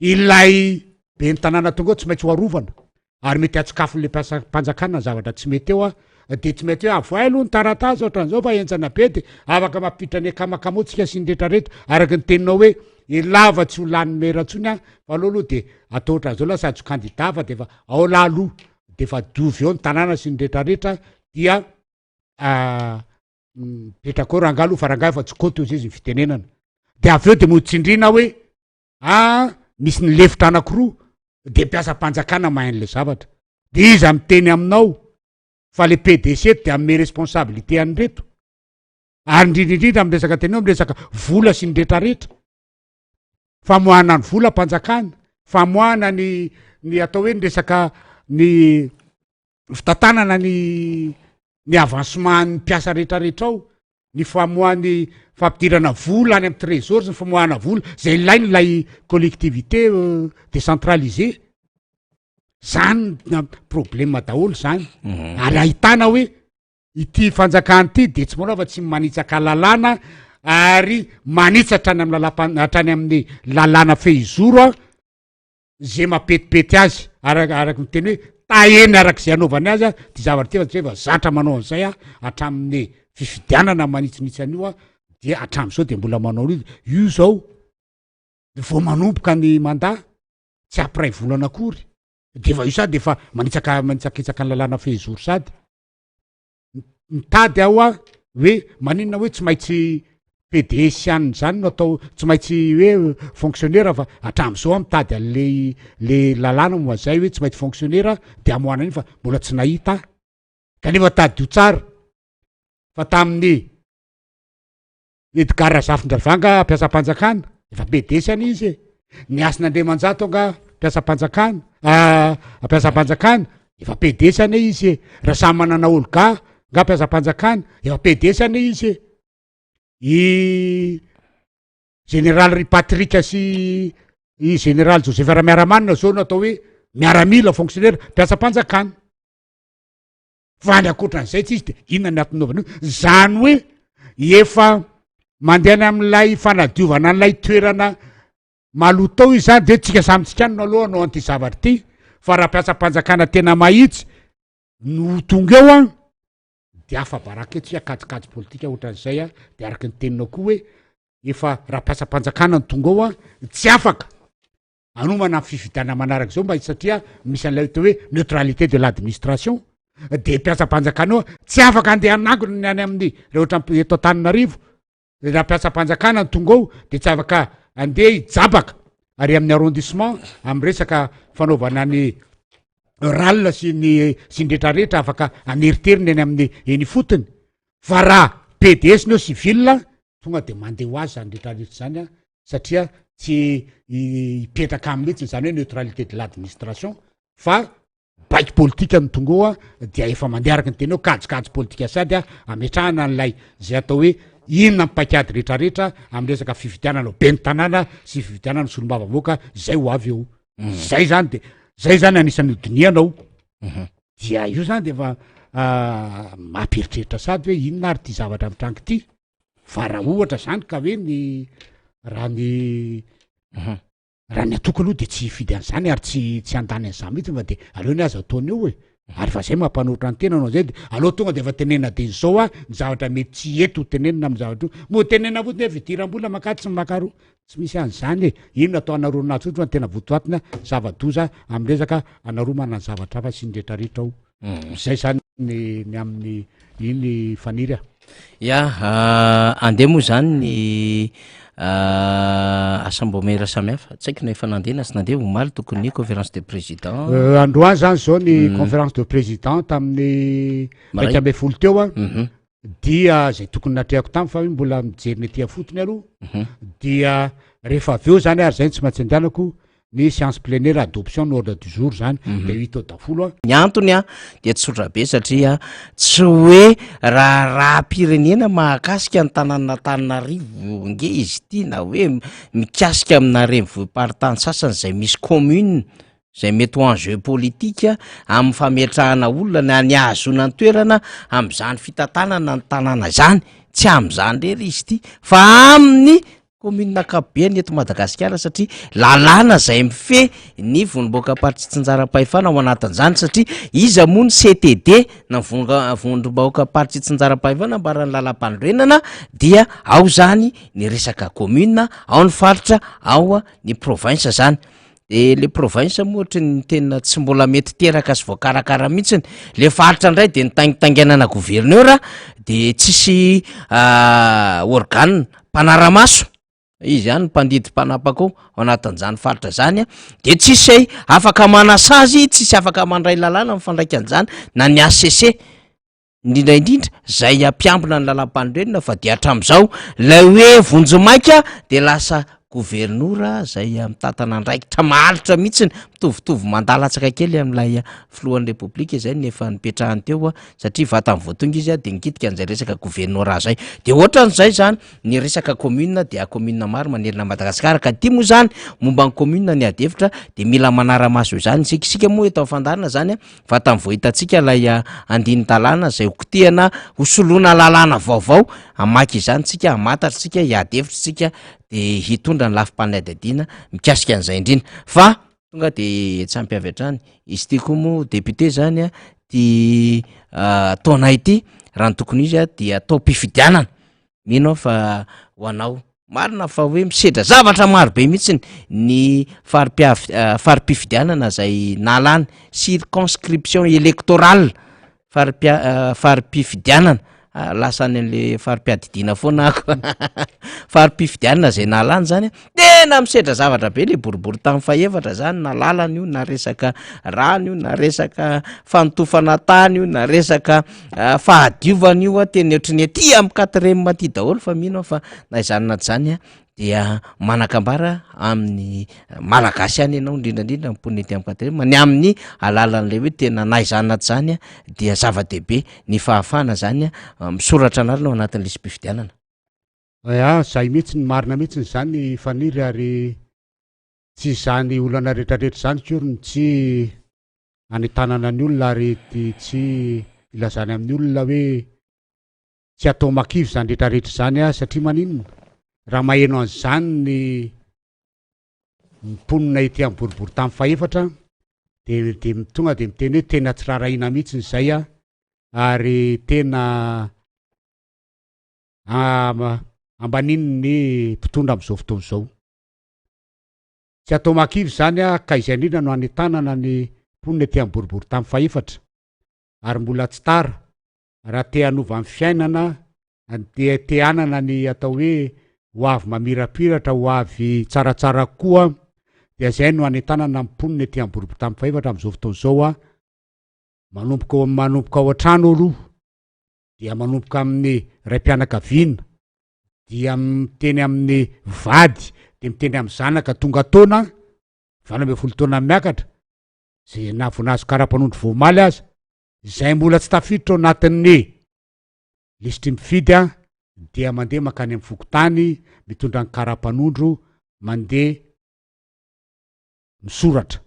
ilay be ny tanàna tonga ao tsy maintsy ho arovana ary mety atsikafon'le mpiasa mpanjakana zavatra tsy mety eo a de tsy mety hoe avoay aloha ny taratazy ohatran'izao fa entsana be de afaka mampiditra ny akamakamaotsika sy ny retraretra araky ny teninao hoe ilava tsy ho lany merantsony a fa aloha aloha de atao ohatran'izao la sady candidat fa de fa ao la aloha de fa diovy eo ny tanàna sy ny retraretra dia petraka ao rangalo fa rangahy fa tsy koto izy izy ny fitenenana de avy eo de motsindrina hoe misy ny lefitra anakiroa de mpiasa mpanjakana mahay an'le zavatra de izy miteny aminao fa le PDC de ame responsabilité any reto ary indrindrindrindra amresaka tenao amresaka vola sy ny retraretra famoahana ny vola mpanjakana famoahana ny atao hoe ny resaka ny fitantanana ny avancement ny mpiasa retraretra ao ny famoahany fampidirana vola any amy trésor sy ny famoahana vola zay ilainy lay collectivité décentralisée zany problema daholo zany ary ahitana hoe ity fanjakany ity de tsy manao fa tsy manitsaka lalàna ary manitsatra any amy hatrany amin'ny lalàna fehizoro a zay mapetipety azy araky miteny hoe taheny arak'izay anaovany azy a ty zavatra ty fa zatra manao an'izay a hatramin'ny fifidianana manitsinitsy an'io a de hatram'izao de mbola manao izy io zao vao manomboka ny mandat tsy apiray volana akory de fa io sady defa manitsakitsaka ny lalàna fehizoro sady mitady aho a hoe maninona hoe tsy maintsy PDS any zany no atao tsy maintsy hoe fonctionnaire fa hatram'izao a mitady le lalàna moa zay hoe tsy maintsy fonctionnaire de amoana an'iny fa mbola tsy nahita kanefa tady io tsara fa tamin'ny Edgar Zafindravanga mpiasa mpanjakana efa PDS any izy ny Asin'Andriamanjato anga mpiasa mpanjakana mpiasa mpanjakana efa PDS any izy raha samy manana olga nga mpiasa mpanjakana efa PDS any izy i général Ripatrika sy i général Joseph Ramiaramanina zao no atao hoe miaramila fonctionnaire mpiasa mpanjakana fa ny akoatran'izay tsy izy de inona ny ampinaovana io zany hoe efa mandehany am'lay fanadiovana an'lay toerana malotao izy zany de tsika samytsika any no aloha anao an'ty zavatra ty fa raha mpiasa mpanjakana tena mahitsy no tonga eo a de afa-baraka etsy akajikajy politika ohatran'izay a de araky ny teninao koa hoe efa raha mpiasa mpanjakana ny tonga ao a tsy afaka anomana ny fividana manaraky zao mba satria misy an'lay atao hoe neutralité de l'administration de mpiasa mpanjakana ao tsy afaka andeha anangony ny any amin'ny re ohatra eto Antananarivo raha mpiasa mpanjakana ny tonga ao de tsy afaka andeha hijabaka ary amin'ny arrondissement amy resaka fanaovana ny ralina sy ny retraretra afaka aneriteriny any amin'ny eny fotony fa raha PDS ny eo civil tonga de mandeha ho azy zany retraretra zany a satria tsy hipetraka amihitsiny zany hoe neutralité de l'administration fa baiky politika ny tonga ao a dia efa mandeha araky ny teny ao kajikajy politika sady a ametrahana an'lay zay atao hoe inona mipaikady retraretra amy resaka fividianana be ny tanàna sy fividianana solombavavoaka zay ho avy eo zay zany de zay zany anisan'ny dinianao dia io zany de fa mamperitreritra sady hoe inona ary ty zavatra mitrango ty fa raha ohatra zany ka hoe ny raha ny atoko aloha de tsy fidy an'zany ary tsy andany an'zany mihitsy fa de aleony azy ataony eo e ary fa zay mampanoatra ny tena anao zay de aloha tonga de fa tenena de zao a ny zavatra mety tsy eto tenenina amy zavatra io mo tenena fotiny hoe fidiram-bola makady tsy makaro tsy misy an'zany e inona atao anaroana azy ohatry fa tena votoatina zava-doza amy resaka anaromana ny zavatra hafa sy ny retraretra ao zay zany ny amin'ny iny faniry ya andeha moa zany ny assemblée samihafa tsy haiko na efa nandehana sy nandeha omaly tokony conférence de président androany zany zao ny conférence de président tamin'ny raiky ambe folo teo a dia zay tokony natreako tamy fa mbola mijery ny atia fotony aloha dia rehefa avy eo zany ary zay tsy maintsy andehanako ny science plenaire adoption ordre du jour zany de hita dafolo a ny antony a de tsotra be satria tsy hoe raha pirenena mahakasika ny tanàn'Antananarivo nge izy ty na hoe mikasika amina renivohim-paritany sasany zay misy commune zay mety ho enjeu politique amin'ny fametrahana olona ny ahazona ny toerana am'izany fitantanana ny tanàna zany tsy am'izany rery izy ty fa amin'ny commune akapobeany eto Madagasikara satria lalàna zay mife ny vonim-boaka parti tsinjaram-pahefana ao anatin'izany satria iza moa ny CTD na vonim-boaka parti tsinjaram-pahefana mbarany lalam-panorenana dia ao zany ny resaka commune ao ny faritra ao ny province zany de le province moa ohatra ny tena tsy mbola mety teraka sy voakarakara mihitsiny le faritra indray de nitangitangenana gouverneur de tsisy organe mpanaramaso izy zany mpandidy mpanapako ao anatin'izany faritra zany de tsisy afaka manasazy tsisy afaka mandray lalàna mifandraika an'izany na ny ACC indrindraindrindra zay ampiambina ny lalam-panorenana fa de hatram'izao lay hoe vonjomaika de lasa gouvernora zay mitantana andraikitra mahalitra mihitsiny mitovitovy mandalatsaka kely am'ilay filohan'ny republika zay nefa nipetrahany teo satria vatany voatonga izy de nikitika an'izay resaka gouvernora zay de ohatran'izay zany ny resaka commune de commune maro manerina Madagasikara ka ty moa zany momba ny commune ny adefitra de mila manaramaso zany sikisika moa eto afandarina zany vatany voahitatsika lay andiny talàna zay hokotehana hosoloana lalàna vaovao amaky izany tsika amatatritsika iadefitra tsika de hitondra ny lafim-panadihadiana mikasika an'izay indrina fa tonga de tsy ampy avy hatrany izy ty koa moa député zany ty taona ity raha ny tokony izy dia atao mpifidianana mino fa ho anao marina fa hoe misedra zavatra maro be mihitsiny ny fari-pifidianana zay nalany circonscription électorale fari-pifidianana lasany an'le fari-piadidiana foana ako fari-pifidianana zay nalany zany tena misedra zavatra be le boribory tamin'ny fahefatra zany na lalana io na resaka rano io na resaka fanotofana tany io na resaka fahadiovana io tena ohatrany ty amin'ny quatrième aty daholo fa mino fa na izany na zany dia manakambara amin'ny malagasy any ianao indrindrandrindra mipony ty amin'ny quatrième ny amin'ny alalan'le hoe tena na izany na zany dia zava-dehibe ny fahafana zany misoratra anarina ao anatin'ny lisy mpifidianana zay mihitsy ny marina mihitsy zany faniry ary tsy zany olana rehetrarehetra zany korony tsy anytanana ny olona ary tsy ilazany amin'ny olona hoe tsy atao makivy zany rehetrarehetra zany satria maninona raha maheno an'izany ny mponina ety amin'ny boribory tamin'ny fahefatra de tonga de miteny hoe tena tsy rarahina mihitsy zay ary tena ambaniny ny mpitondra am'izao fotoana zao tsy atao makivy zany ka izay indrindra no anytanana ny mponina ety amin'ny boribory tamin'ny fahefatra ary mbola tsy tara raha te hanova amin'ny fiainana te hanana ny atao hoe ho avy mamirapiratra ho avy tsaratsara koa dia zay no anytanana mponina ety amin'ny boribory tamin'ny fahefatra am'izao fotoana zao manomboka ao an-trano aloha dia manomboka amin'ny ray mpianakaviana dia miteny amin'ny vady de miteny amin'ny zanaka tonga taona valo amby folo taona miakatra zay na vonazo karapanondro voamaly aza zay mbola tsy tafiditra ao anatin'ny lisitry mifidy dia mandeha makany amin'ny fokotany mitondra ny karapanondro mandeha misoratra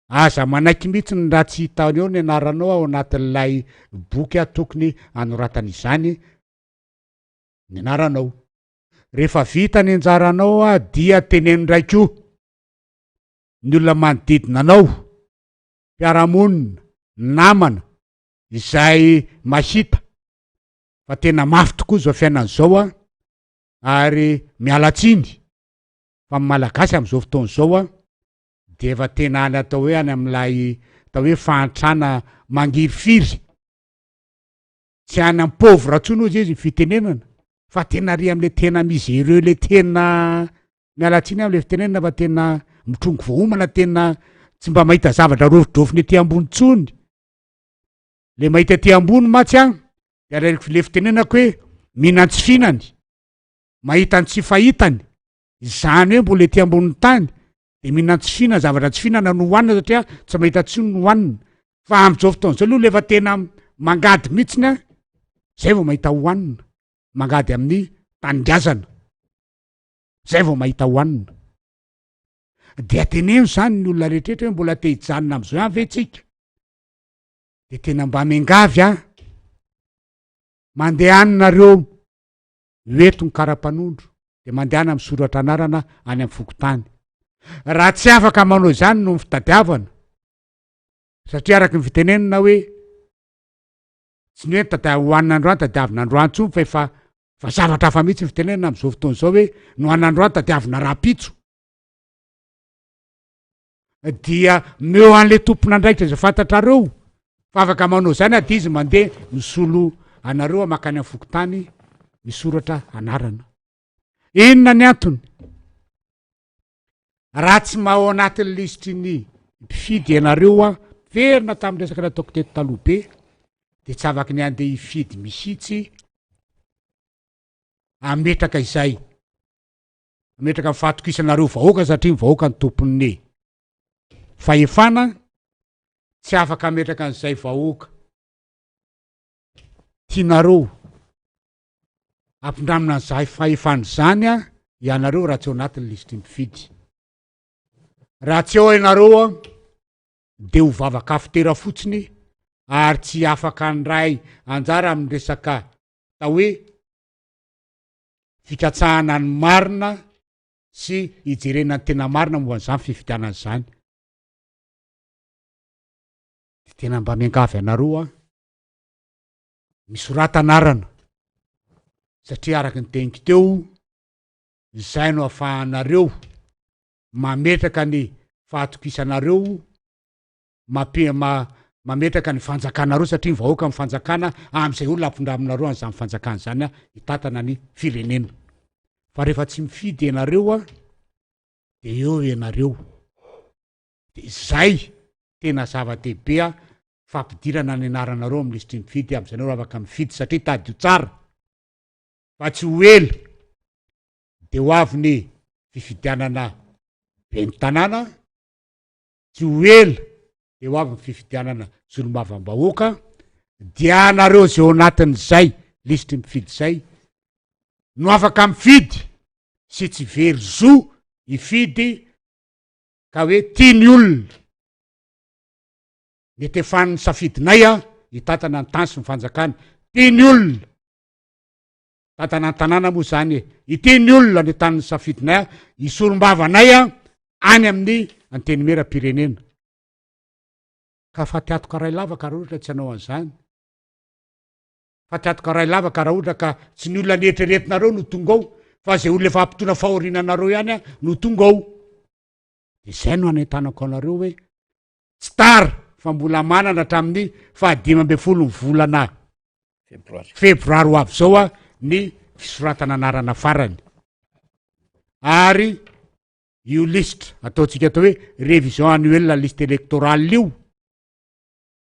aza manaiky mihitsy ny raha tsy hitany eo ny anaranao ao anatin'lay boky tokony anoratana izany ny anaranao rehefa vita ny anjaranao dia teneny ndraiky io ny olona manodidina anao mpiaramonina namana izay mahita fa tena mafy tokoa zao fiainana zao ary mialatsiny fa malagasy am'izao fotoana zao de efa tena any atao hoe any am'lay atao hoe fahantrana mangirifiry tsy any am pauvre tsony izy fitenenana fa tena ry am'le tena miséreux le tena mialatsiny am'le fitenenana fa tena mitrongo voaomana tena tsy mba mahita zavatra rovidrofiny ety ambony tsony le mahita ety ambony matsy de le fitenenako hoe mihinan-tsy finany mahita ny tsy fahitany izany hoe mbola ety ambon'ny tany de mihinan tsy fihina zavatra tsy fihinana no hoanina satria tsy mahita tsony no hoanina fa am'izao fotoana zao aloha lefa tena mangady mihitsiny a zay vao mahita hoanina mangady amin'ny tanindrazana zay vao mahita hoanina de ateneno zany ny olona rehetrrehetra hoe mbola te hijanona am'izao ihany ve tsika de tena mba miangavy a mandehaninareo eto ny karapanondro de mandehana amy soratra anarana any amy fokotany raha tsy afaka manao izany no fitadiavana satria araky ny fitenenina hoe tsy ny hoe hoanin'androany tadiavin'androany tsony fa zavatra hafa mihitsy ny fitenenina am'izao fotoana zao hoe no hoanin'androany tadiavina rapitso dia meo an'le tompon'andraikitra zay fantatrareo fa afaka manao zany ady izy mandeha misolo anareo amakany amy fokotany misoratra anarana inona ny antony raha tsy mahao anatin'ny lisitry ny mpifidy ianareo a verina tamin'ny resaka nataoko teto taloha be de tsy avaky ny andeha hifidy misitsy ametraka izay ametraka amy fahatokisanareo vahoaka satria ny vahoaka ny tompony fahefana tsy afaka ametraka an'izay vahoaka tianareo ampindramina an'izay fahefany zany a ianareo raha tsy ao anatin'ny lisitry mpifidy raha tsy ao ianareo a de ho vavakafitera fotsiny ary tsy afaka andray anjara amin'ny resaka ta hoe fikatsahana ny marina sy hijerena ny tena marina momba an'izany fifidianana zany de tena mba miangavy anareo a misorata anarana satria araky ny teniko teo izay no ahafahanareo mametraka ny fahatokisanareo mametraka ny fanjakanareo satria ny vahoaka amy fanjakana am'izay olona ampindraminareo an'izany fanjakana zany a hitatana ny firenena fa rehefa tsy mifidy ianareo a de eo ianareo de zay tena zava-dehibe a fampidirana ny anaranareo amy lisitry mifidy am'izay nareo afaka mifidy satria tady ho tsara fa tsy ho ela de ho avy ny fifidianana be ny tanàna tsy ho ela de ho avy ny fifidianana zolo-mavam-bahoaka dia anareo zay ao anatin'izay lisitry mifidy zay no afaka mifidy sy tsy very zo hifidy ka hoe tiany olona mety efaniny safidinay a hitatana ny tany sy ny fanjakana tiany olona tatana ny tanàna moa zany itiany olona ny taniny safidinay a isolom-bavanay a any amin'ny anteny mera-pirenena ka fa tiatoka ray lavaka raha ohatra tsy hanao an'izany fa tiatoka ray lavaka raha ohatra ka tsy ny olona nietreretinareo no tonga ao fa zay olona efa ampitona fahorinanareo ihany a no tonga ao de zay no anentanako anareo hoe tsy tara fa mbola manana hatramin'ny fahadimy amby folo ny volana febroary ho avy zao a ny fisoratana anarana farany ary io lisitra ataotsika atao hoe révision annuelle liste électorale io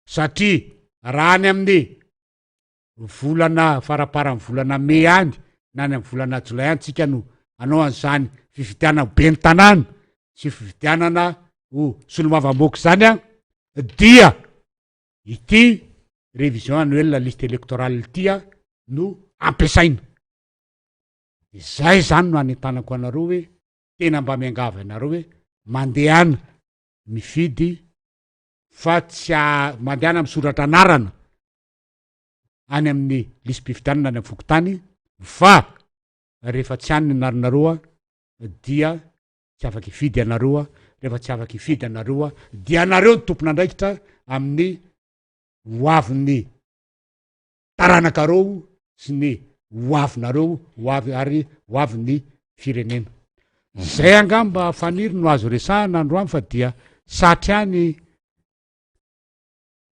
satria raha any amin'ny volana faraparany volana me any na any amy volana jolay any tsika no anao an'izany fifidianana be ny tanàna sy fifidianana ho solomavamoaka zany a dia ity révision annuelle liste électorale tya no ampiasaina zay zany no anentanako anareo hoe tena mba miangavy anareo hoe mandehana mifidy fa tsy mandehana misoratra anarana any amin'ny lisym-pifidianana any amy fokotany fa rehefa tsy any ny anaranareo a dia tsy afaky hifidy anareo a rehefa tsy afaky hifidy anareo a dia anareo ny tompon'andraikitra amin'ny hoavin'ny taranakareo sy ny hoavinareo hoavy ary hoavin'ny firenena zay angamba faniry no azo resahana androany fa dia satriany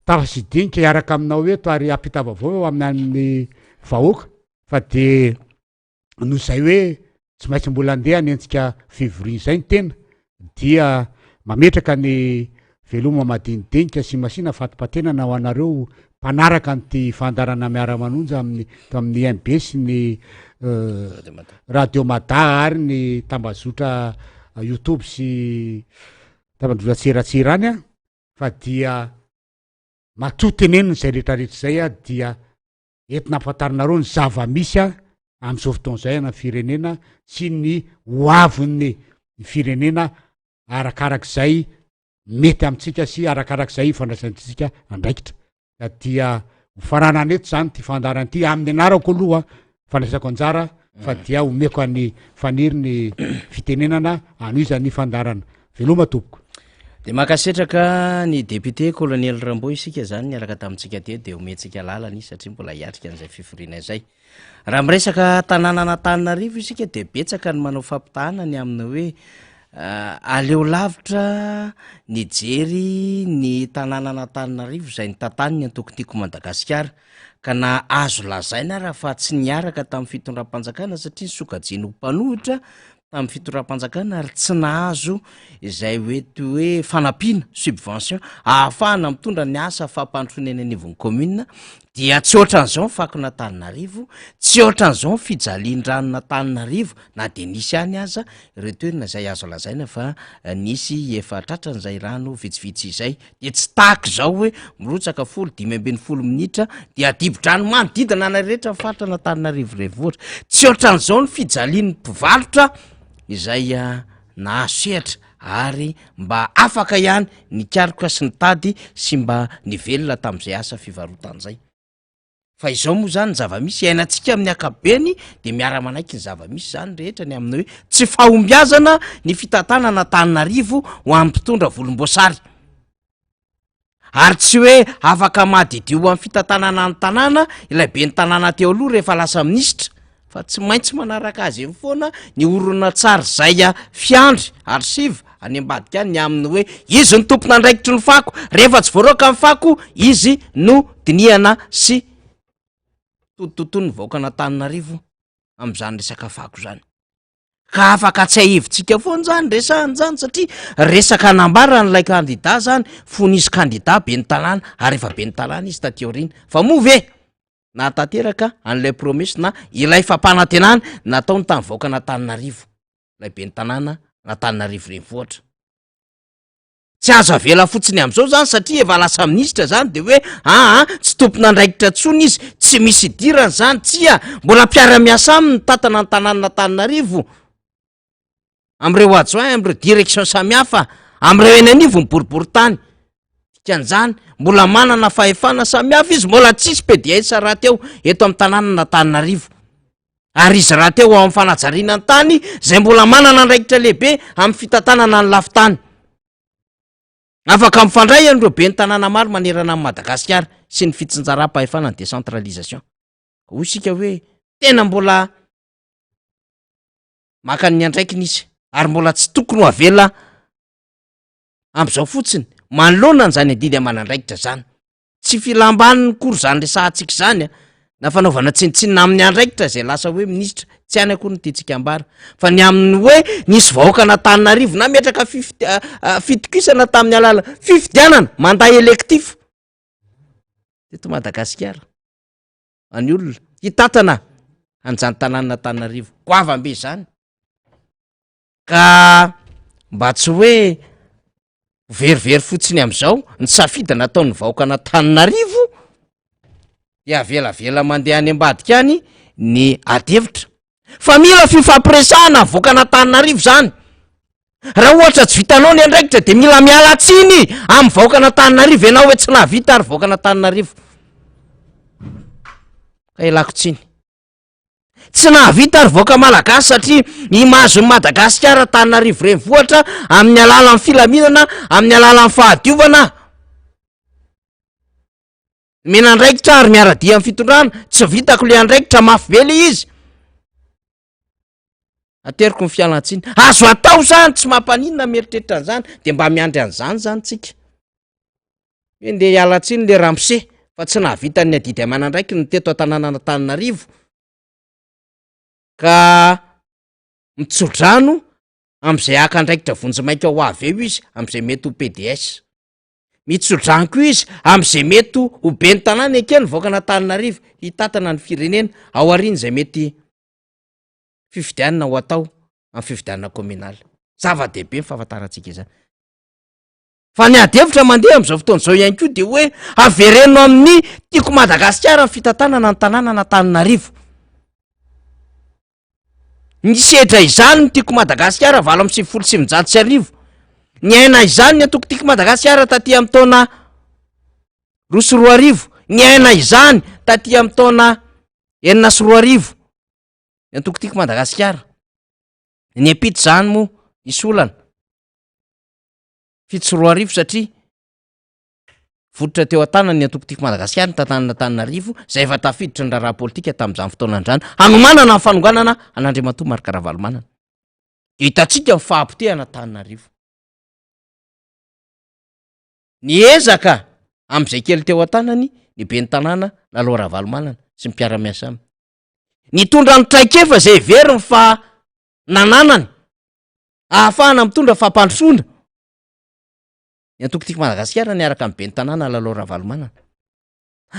tafasidinika iaraka aminao eto ary ampita vaovao amin'ny vahoaka fa de no zay hoe tsy maintsy mbola andeha nentsika février zay ny tena dia mametraka ny veloma madinidinika sy masina fatipatenana ho anareo mpanaraka nyty fandarana miara-manonja amin'ny MB sy ny radio mada ary ny tambazotra youtube sy tambazotra tsiratsira any a fa dia matso teneniny zay rehetrarehetra zay a dia entina ampatarina reo ny zava-misy a am'izao fotoana zay ana firenena sy ny hoaviny firenena arakarak'izay mety amitsika sy arakarak'izay ifandraisantsika andraikitra da dia hofaranany eto zany ty fandarany ty amin'ny anarako aloha fandraisako anjara fa dia omeko any faniry ny fitenenana anoiza ny fandarana veloma tompoko de makasetraka ny député colonel Rambo isika zany niaraka tamintsika te de omentsika lalany satria mbola hiatrika an'izay fiforiana izay raha miresaka tanànan'Antananarivo isika de betsaka ny manao fampitahana ny aminy hoe aleo lavitra ny jery ny tanànan'Antananarivo zay ny tantaniny antokotiko Madagasikara ka na azo lazaina raha fa tsy niaraka tamin'ny fitondram-panjakana satria sokajiny ho mpanohitra tamin'ny fitondram-panjakana ary tsy nahazo izay hoe fanampiana subvention ahafahana mitondra ny asa fampandrosoana eny anivon'ny commune dia tsy ohatran'izao fakona Antananarivo tsy ohatran'izao fijalian-dranona Antananarivo na de nisy any aza ireo toerana zay azo lazaina fa nisy efa tratran'izay rano vitsivitsy izay de tsy tahaka zao hoe mirotsaka 10 minitra dia adibo-drano manodidina ana rehetra fatrana Antananarivo renivohitra tsy ohatran'izao ny fijalian'ny mpivarotra izay nahazo sehatra ary mba afaka ihany ny karoka sy ny tady sy mba nivelona tamin'izay asa fivarotan'izay fa izao moa zany ny zava-misy iainantsika amin'ny akabeny de miara-manaiky ny zava-misy zany rehetra ny amin'ny hoe tsy fahombiazana ny fitantanana Antananarivo ho amin'ny mpitondra volomboasary ary tsy hoe afaka mahadidio amin'ny fitantanana ny tanàna ilay be ny tanàna teo aloha rehefa lasa minisitra fa tsy maintsy manaraka azy eny foana ny orona tsara zay fiandry arsive any ambadika any ny aminy hoe izy ny tompona andraikitry ny fako rehefa tsy voaroaka amin'ny fako izy no dinihana sy tontotony vahoaka Antananarivo am'izany resaka fako zany ka afaka tsy ahivitsika foana zany resahany zany satria resaka anambara n'ilay kandida zany fonisy kandida be ny tanàna ary efa be ny tanàna izy tateorina fa move na tanteraka an'ilay promesy na ilay fampanantenana nataony tamin'ny vahoaka Antananarivo ilay be ny tanàna Antananarivo renivohitra tsy azo avela fotsiny am'izao zany satria efa lasa minisitra zany de hoe tsy tompona andraikitra tsony izy tsy misy idirany zany tsia mbola mpiara-miasa aminy tantana ny tanàna Antananarivo am'ireo adjoint am'ireo direction samihafa am'ireo eny anivo ny boribory tany dikan'izany mbola manana fahefana samihafa izy mbola tsisy PDS raha teo eto amin'ny tanàna Antananarivo ary izy raha teo ao amin'ny fanajariana ny tany zay mbola manana andraikitra lehibe amin'ny fitantanana ny lafitany afaka mifandray an'ireo be ny tanàna maro manerana amin'ny Madagasikara sy ny fitsinjaram-pahefana ny décentralisation hoy isika hoe tena mbola maka ny andraikiny izy ary mbola tsy tokony ho avela am'izao fotsiny manoloana n'izany adidy aman'andraikitra zany tsy filambaniny kory zany resahantsika zany na fanaovana tsinitsinina amin'ny andraikitra zay lasa hoe minisitra tsy any akory ny tiantsika ambara fa ny amin'ny hoe nisy vahoaka Antananarivo na metraka fitokisana tamin'ny alala fifidianana manday elektif teto Madagasikara any olona hitatana an'izany tanàna Antananarivo goavambe zany ka mba tsy hoe verivery fotsiny am'izao ny safidy nataon'ny vahoaka Antananarivo dia avelavela mandeha any ambadika any ny adevitra fa mila fifampiresahana vahoaka Antananarivo zany raha ohatra tsy vitanao ny andraikitra de mila miala tsiny amin'ny vahoaka Antananarivo ianao hoe tsy nahavita ary vahoaka Antananarivo ka ilako tsiny tsy nahavita ary vahoaka malagasy satria i mahazon'ny Madagasikara Antananarivo renivohitra amin'ny alalan'ny filaminana amin'ny alalan'ny fahadiovana mena andraikitra ary miaradia amin'ny fitondrana tsy vitako le andraikitra mafy be le izy ateriko ny fialantsiny azo atao zany tsy mampanina mieritreritra an'izany de mba miandry an'izany zany tsika hoe ndeha hialatsiny le Ramose fa tsy nahavita ny adidy aman'andraiky ny teto an-tanàna Antananarivo ka mitsodrano am'izay aka andraikitra vonjimaika ho avy eo izy am'izay mety ho PDS mitsodrano koa izy am'izay mety ho be ny tanàna ekeny vahoaka Antananarivo hitatana ny firenena ao aoriany zay mety fifidianana ho atao amin'ny fifidianana communal. Zava-dehibe ny fahafantarantsika izany. Fa ny adevitra mandeha am'izao fotoan'izao ihany koa de hoe avereno amin'ny tiako Madagasikara ny fitantanana ny tanàna Antananarivo. Ny sedra izany ny tiako Madagasikara 7,700. Ny aina izany ny atoko tiako Madagasikara taty amin'ny taona 2,4. Ny aina izany taty amin'ny taona 4,4. Ny atoko tiako Madagasikara. Ny apita zany moa nisy olana 7,4 satria fototra teo an-tanany ny atoko tiako Madagasikara ny tantanana Antananarivo zay efa tafiditra ny raharaha politika tamin'izany fotoana andrany hanomanana ny fanonganana an'Andriamatoa Marc Ravalomanana. Hitantsika ny fahampotehana Antananarivo. Ny ezaka am'izay kely teo an-tanany ny ben'ny tanàna Laloa Ravalomanana sy ny mpiara-miasa aminy. Nitondra ny traikefa zay veriny fa nananany ahafahana mitondra fampandrosoana. Ny atoko tiako Madagasikara niaraka amin'ny ben'ny tanàna Laloa Ravalomanana.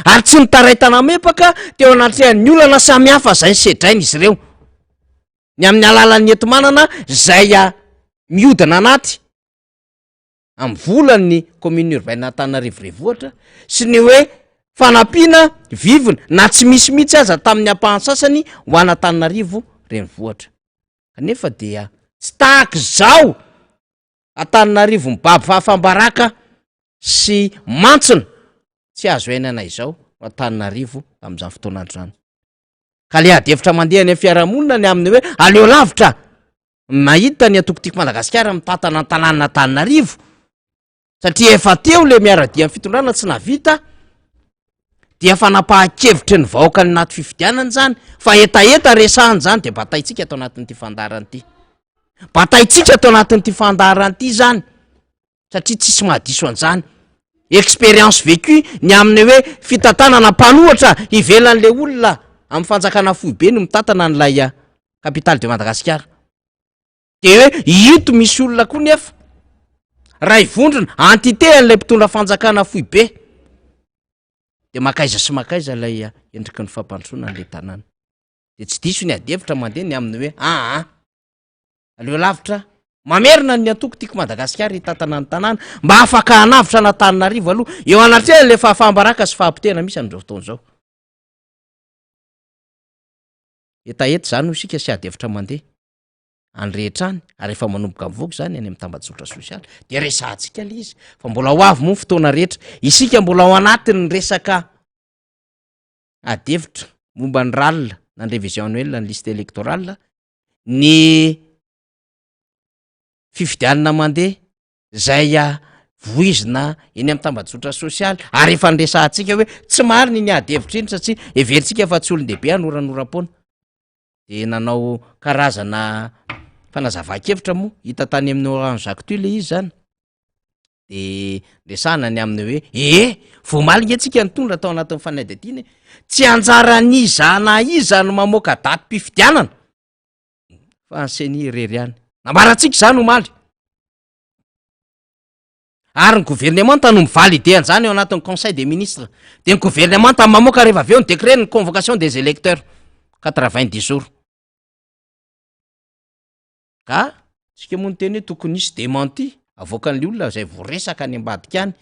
Ary tsy nitaray tanamepaka teo anatin'ny olana samihafa zay sedrainy izy ireo. Ny amin'ny alalan'ny enti-manana zay miodina anaty amin'ny volan'ny commune urbaine Antananarivo renivohitra sy ny hoe fanampiana vivona na tsy misy mihitsy aza tamin'ny ampahany sasany ho an'ny Antananarivo renivohitra. Kanefa dia tsy tahaka izao Antananarivo mibaby fahafambaraka sy mantsina tsy azo ainana izao Antananarivo amin'izany fotoana androany. Ka le adevitra mandeha any amin'ny fiarahamonina ny amin'ny hoe aleo lavitra mahita ny atoko tiako Madagasikara mitantana ny tanàna Antananarivo satria efa teo le miaradia amin'ny fitondrana tsy navita dia fanapahan-kevitry ny vahoaka ny anaty fifidianana zany fa etaeta resahany zany de bataitsika atao anatin'ity fandarana ity. Bataitsika atao anatin'ity fandarana ity zany satria tsisy mahadiso an'izany. Expérience vécue ny amin'ny hoe fitantanana mpanohatra ivelan'le olona amin'ny fanjakana foibe no mitantana an'ilay capitale de Madagasikara. De hoe ito misy olona koa nefa raha ivondrona entité an'ilay mpitondra fanjakana foibe de makaiza sy makaiza ilay endriky ny fampandrosoana an'le tanàna. De tsy diso ny adevitra mandeha ny amin'ny hoe aleo lavitra mamerina ny atoko tiako Madagasikara hitantana ny tanàna mba afaka hanavitra ny Antananarivo aloha eo anatrehany le fahafambaraka sy fahampotehana misy amin'izao fotoan'izao. Etaeta zany ho isika sy adevitra mandeha andrehetrany ary efa manomboka mivoaka zany any amin'ny tambazotra sosialy de resahantsika le izy fa mbola ho avy moa fotoana rehetra isika mbola ao anatiny resaka adevitra momba ny ralina na ny révision annuelle ny liste électorale ny fifidianana mandeha zay voizina eny amin'ny tambazotra sosialy ary efa nresahantsika hoe tsy mariny ny adevitra iny satria everitsika fa tsy olon-dehibe anoranora-poana. De nanao karazana fanazava-kevitra moa hita tany amin'ny Orange Actu le izy zany. De resahana ny amin'ny hoe voamalina antsika nitondra tao anatin'ny fanadidina tsy anjara niza na iza no mamoaka daty mpifidianana fa anseny reriany nambarantsika zany omaly. Ary ny gouvernement tano mivalide an'izany eo anatin'ny conseil des ministres de ny gouvernement tany mamoaka rehefa avy eo ny décret ny convocation des électeurs 90 jours. Ka tsika moa ny teny hoe tokony nisy démenti avoakan'le olona zay voaresaka any ambadika any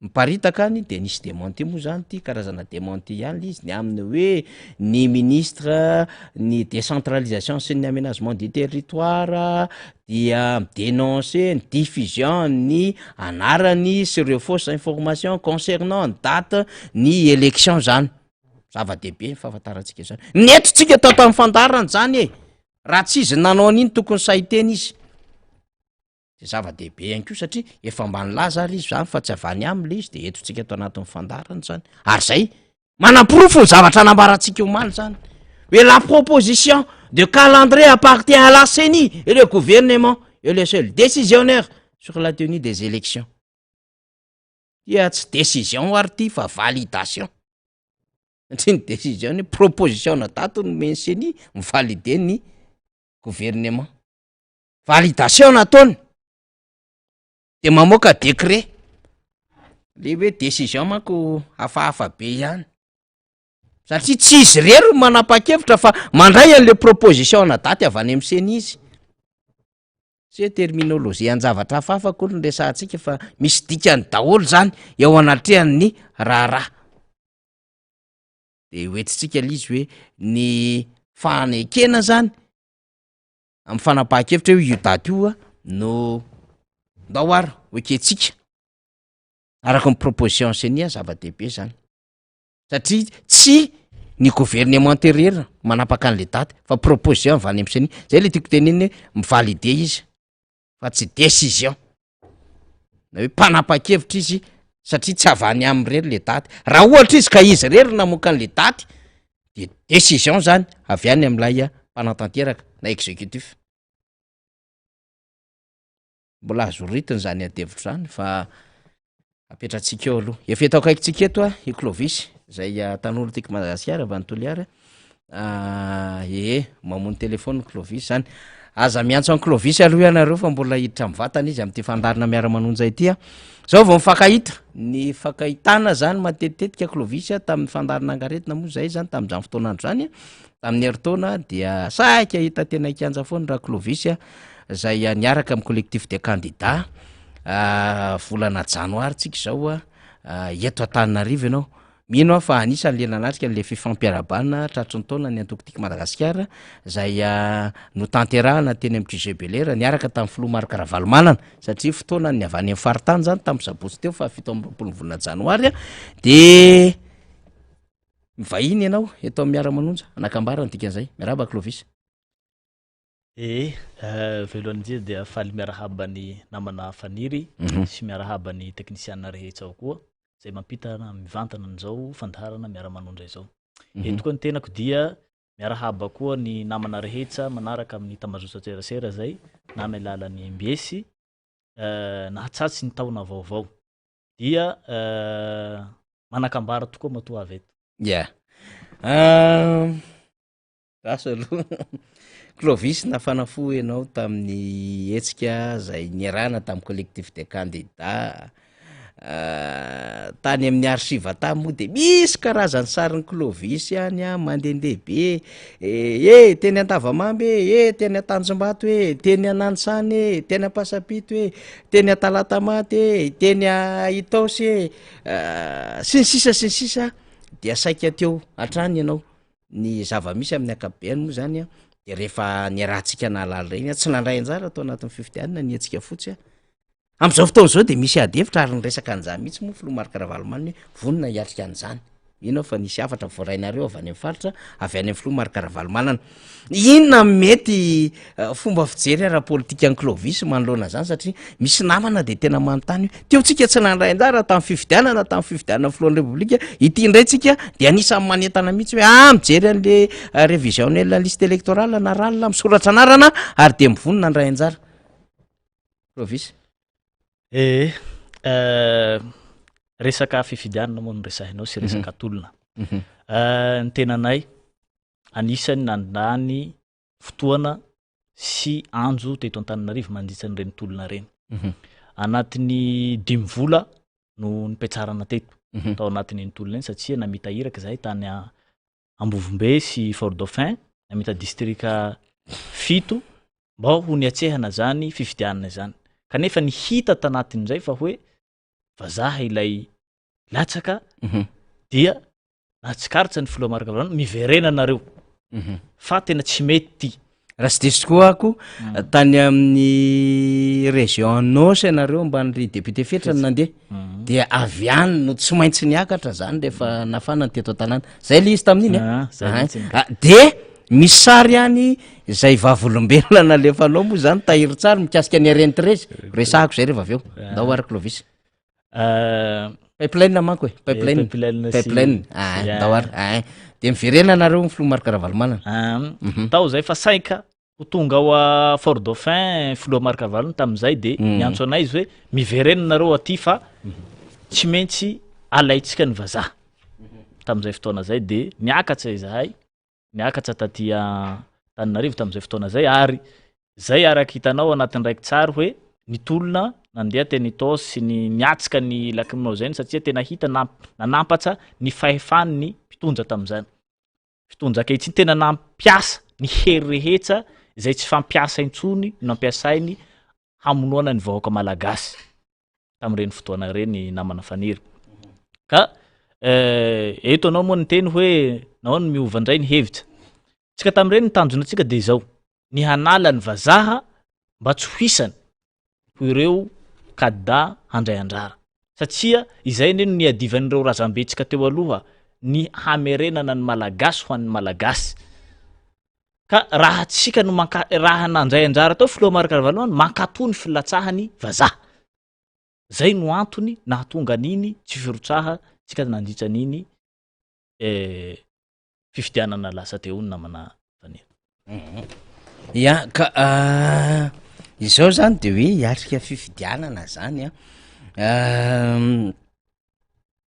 miparitaka any de nisy démenti moa zany ty karazana démenti ihany izy ny aminy hoe ny ministre ny décentralisation sy ny aménagement du territoire dia dénoncer ny diffusion ny anarany sur les fausses informations concernant ny date ny élection zany. Zava-dehibe fahafantarantsika zany. Netrotsika tao tamin'ny fandarana zany raha tsy izy nanao an'iny tokony sahiteny izy. De zava-dehibe ihany koa satria efa ambany laza ary izy zany fa tsy avany aminy le izy de etontsika tao anatin'ny fandarana zany. Ary zay manam-porofo ny zavatra nambarantsika omaly zany. Mais la proposition de calendrier appartient à la CENI et le gouvernement est le seul décisionnaire sur la tenue des élections. Dia tsy décision ary ty fa validation. Satria ny décision ny proposition na dato no men'ny CENI mivalide ny gouvernement. Validation nataony de mamoaka décret le hoe décision manko hafahafa be ihany satria tsy izy rery manapa-kevitra fa mandray an'le proposition na daty avy any am'seny izy sy hoe terminolozia an-javatra hafahafa koa ny resantsika fa misy dikany daholo zany eo anatrehan'ny raharaha de hoentitsika l izy hoe ny fanekena zany amin'ny fanapahan-kevitra hoe io daty io a no ndao ary hoeketsika araka ny proposition senia zava-dehibe zany satria tsy ny gouvernement intérieur manapaka an'le daty fa proposition avy any am'senia zay le tiako teneny hoe mivalide izy fa tsy décision na hoe mpanapa-kevitra izy satria tsy avany am'rery le daty raha ohatra izy ka izy rery namoaka an'le daty de décision zany avy any am'lay mpanatanteraka na exécutif mbola azoritiny zany adevitra zany fa apetratsika eo aloha efa etao kaikitsika eto a i Clovis zay tanolo tiky Madagasikara avy Antoliara mamony telefony Clovis zany aza miantso an Clovis aloha ianareo fa mbola hiditra amin'ny vatana izy am'ty fandarina miara-manonja ity a zao vao mifankahita ny fankahitana zany matetitetika Clovis tamin'ny fandarina angaretina moa zay zany tamin'izany fotoanandro zany tamin'ny heritaona dia saika hita tena ikanja foany raha Clovis zay niaraka amin'ny collectif de candidats volana janoary tsika zao eto Antananarivo ianao mino aho fa anisan'le nanatrika n'le fifampiarabana tratry ny taona ny antoko tiky Madagasikara zay no tanterahana teny amin'ny Trigé Belair niaraka tamin'ny filoha Marc Ravalomanana satria fotoana ny avy any amin'ny faritany zany tamin'ny sabotsy teo fa 17 volana janoary de mivahiny ianao eto amin'ny miara-manonja anakambarana dikan'izay miarahaba Clovis velohan'ny dia dia faly miarahaba ny namana faniry sy miarahaba ny teknisiana rehetra ao koa zay mampitana mivantana an'izao fandaharana miara-manondra izao eto koa ny tenako dia miarahaba koa ny namana rehetra manaraka amin'ny tambazotra tserasera zay na amin'ny alalan'ny MBS nahatsatsy ny taona vaovao dia manakambara tokoa matoa avy eto asa aloha Clovis nafanafo ianao tamin'ny hetsika zay niarahana tamin'ny collectif de candidats tany amin'ny archive tamy moa de misy karazany sariny Clovis any mandendehibe teny Antavamamby teny Atanjombato teny Ananisany teny Ampasapito teny Atalatamaty teny Itaosy sy ny sisa dia saika teo hatrany ianao ny zava-misy amin'ny akabeany moa zany de rehefa niarahantsika nalala regny tsy nandray anjara atao anatin'ny 50 ny atsika fotsy am'izao fotoana zao de misy adevitra ary ny resaka an'izany mihitsy moa filoha Marc Ravalomanana vonina hiatrika an'izany ino fa nisy afatra voarainareo avy any amin'ny faritra avy any amin'ny filoha Marc Ravalomanana inona mety fomba fijery ara-politika any Clovis manoloana zany satria misy namana de tena manontany teo tsika tsy nandray anjara tamin'ny fifidianana filohan'ny repoblika ity indray tsika de anisan'ny manentana mihitsy hoe mijery an'le révisionnel liste électorale na ralina misoratra anarana ary de mivonina andray anjara Clovis resaka fifidianana moa no resahinao sy resaka atolona ny tenanay anisany nandany fotoana sy anjo teto Antananarivo mandritra n'ireny tolona reny anatin'ny 5 vola no nipetsarana teto tao anatin'ny tolona iny satria namita iraka zahay tany Ambovombe sy Fort Dauphin namita distrika 7 mba ho niatsehana zany fifidianana zany kanefa ny hita tanatin'izay fa hoe vazaha ilay latsaka dia natsikaritra ny filoha Marc Ravalomanana miverena nareo fa tena tsy mety raha sy diso koa ako tany amin'ny région Anosy ianareo mban'ny député fetra ny nandeha dia avy any no tsy maintsy niakatra zany rehefa nafanany teto an-tanàna zay le izy tamin'iny de misy sary any zay vavolombelona nalefanao moa zany tahiry tsara mikasika ny areny 13 resahako zay rehefa avy eo ndao ary Clovis pipeline manko pipeline ndao ary de miverena nareo ny filoha Marc Ravalomanana tao zay fa saika ho tonga ao Fort Dauphin filoha Marc Ravalomanana tamin'izay de niantso anay izy hoe miverena nareo aty fa tsy maintsy alaitsika ny vazaha tamin'izay fotoana zay de niakatra izahay niakatra taty Antananarivo tamin'izay fotoana zay ary zay araka hitanao anatin'ny raiky tsary hoe nitolona nandeha teny Itaosy sy niatsika ny lakiminao zay satria tena hita nanampatra ny fahefany ny mpitondra tamin'izany fotoanjakaitsiny tena nampiasa ny hery rehetsa izay tsy fampiasa intsony no ampiasainy hamonoana ny vahoaka malagasy tamin'ireny fotoana reny namana faniry ka eto anao moa ny teny hoe nao ny miova indray ny hevitra tsika tamin'ireny ny tanjona antsika de zao ny hanala ny vazaha mba tsy hoisany ho ireo kada handray andrara satria izay neno ny adivan'ireo razambentsika teo aloha ny hamerenana ny malagasy ho an'ny malagasy ka raha tsika no raha nandray anjara tao filoha marikaravalona mankatony filatsahany vazaha zay no antony nahatonga an'iny tsy firotsaha tsika nandritra an'iny fifidianana lasa teo ny namana faniry ya ka izao zany de hoe hiatrika fifidianana zany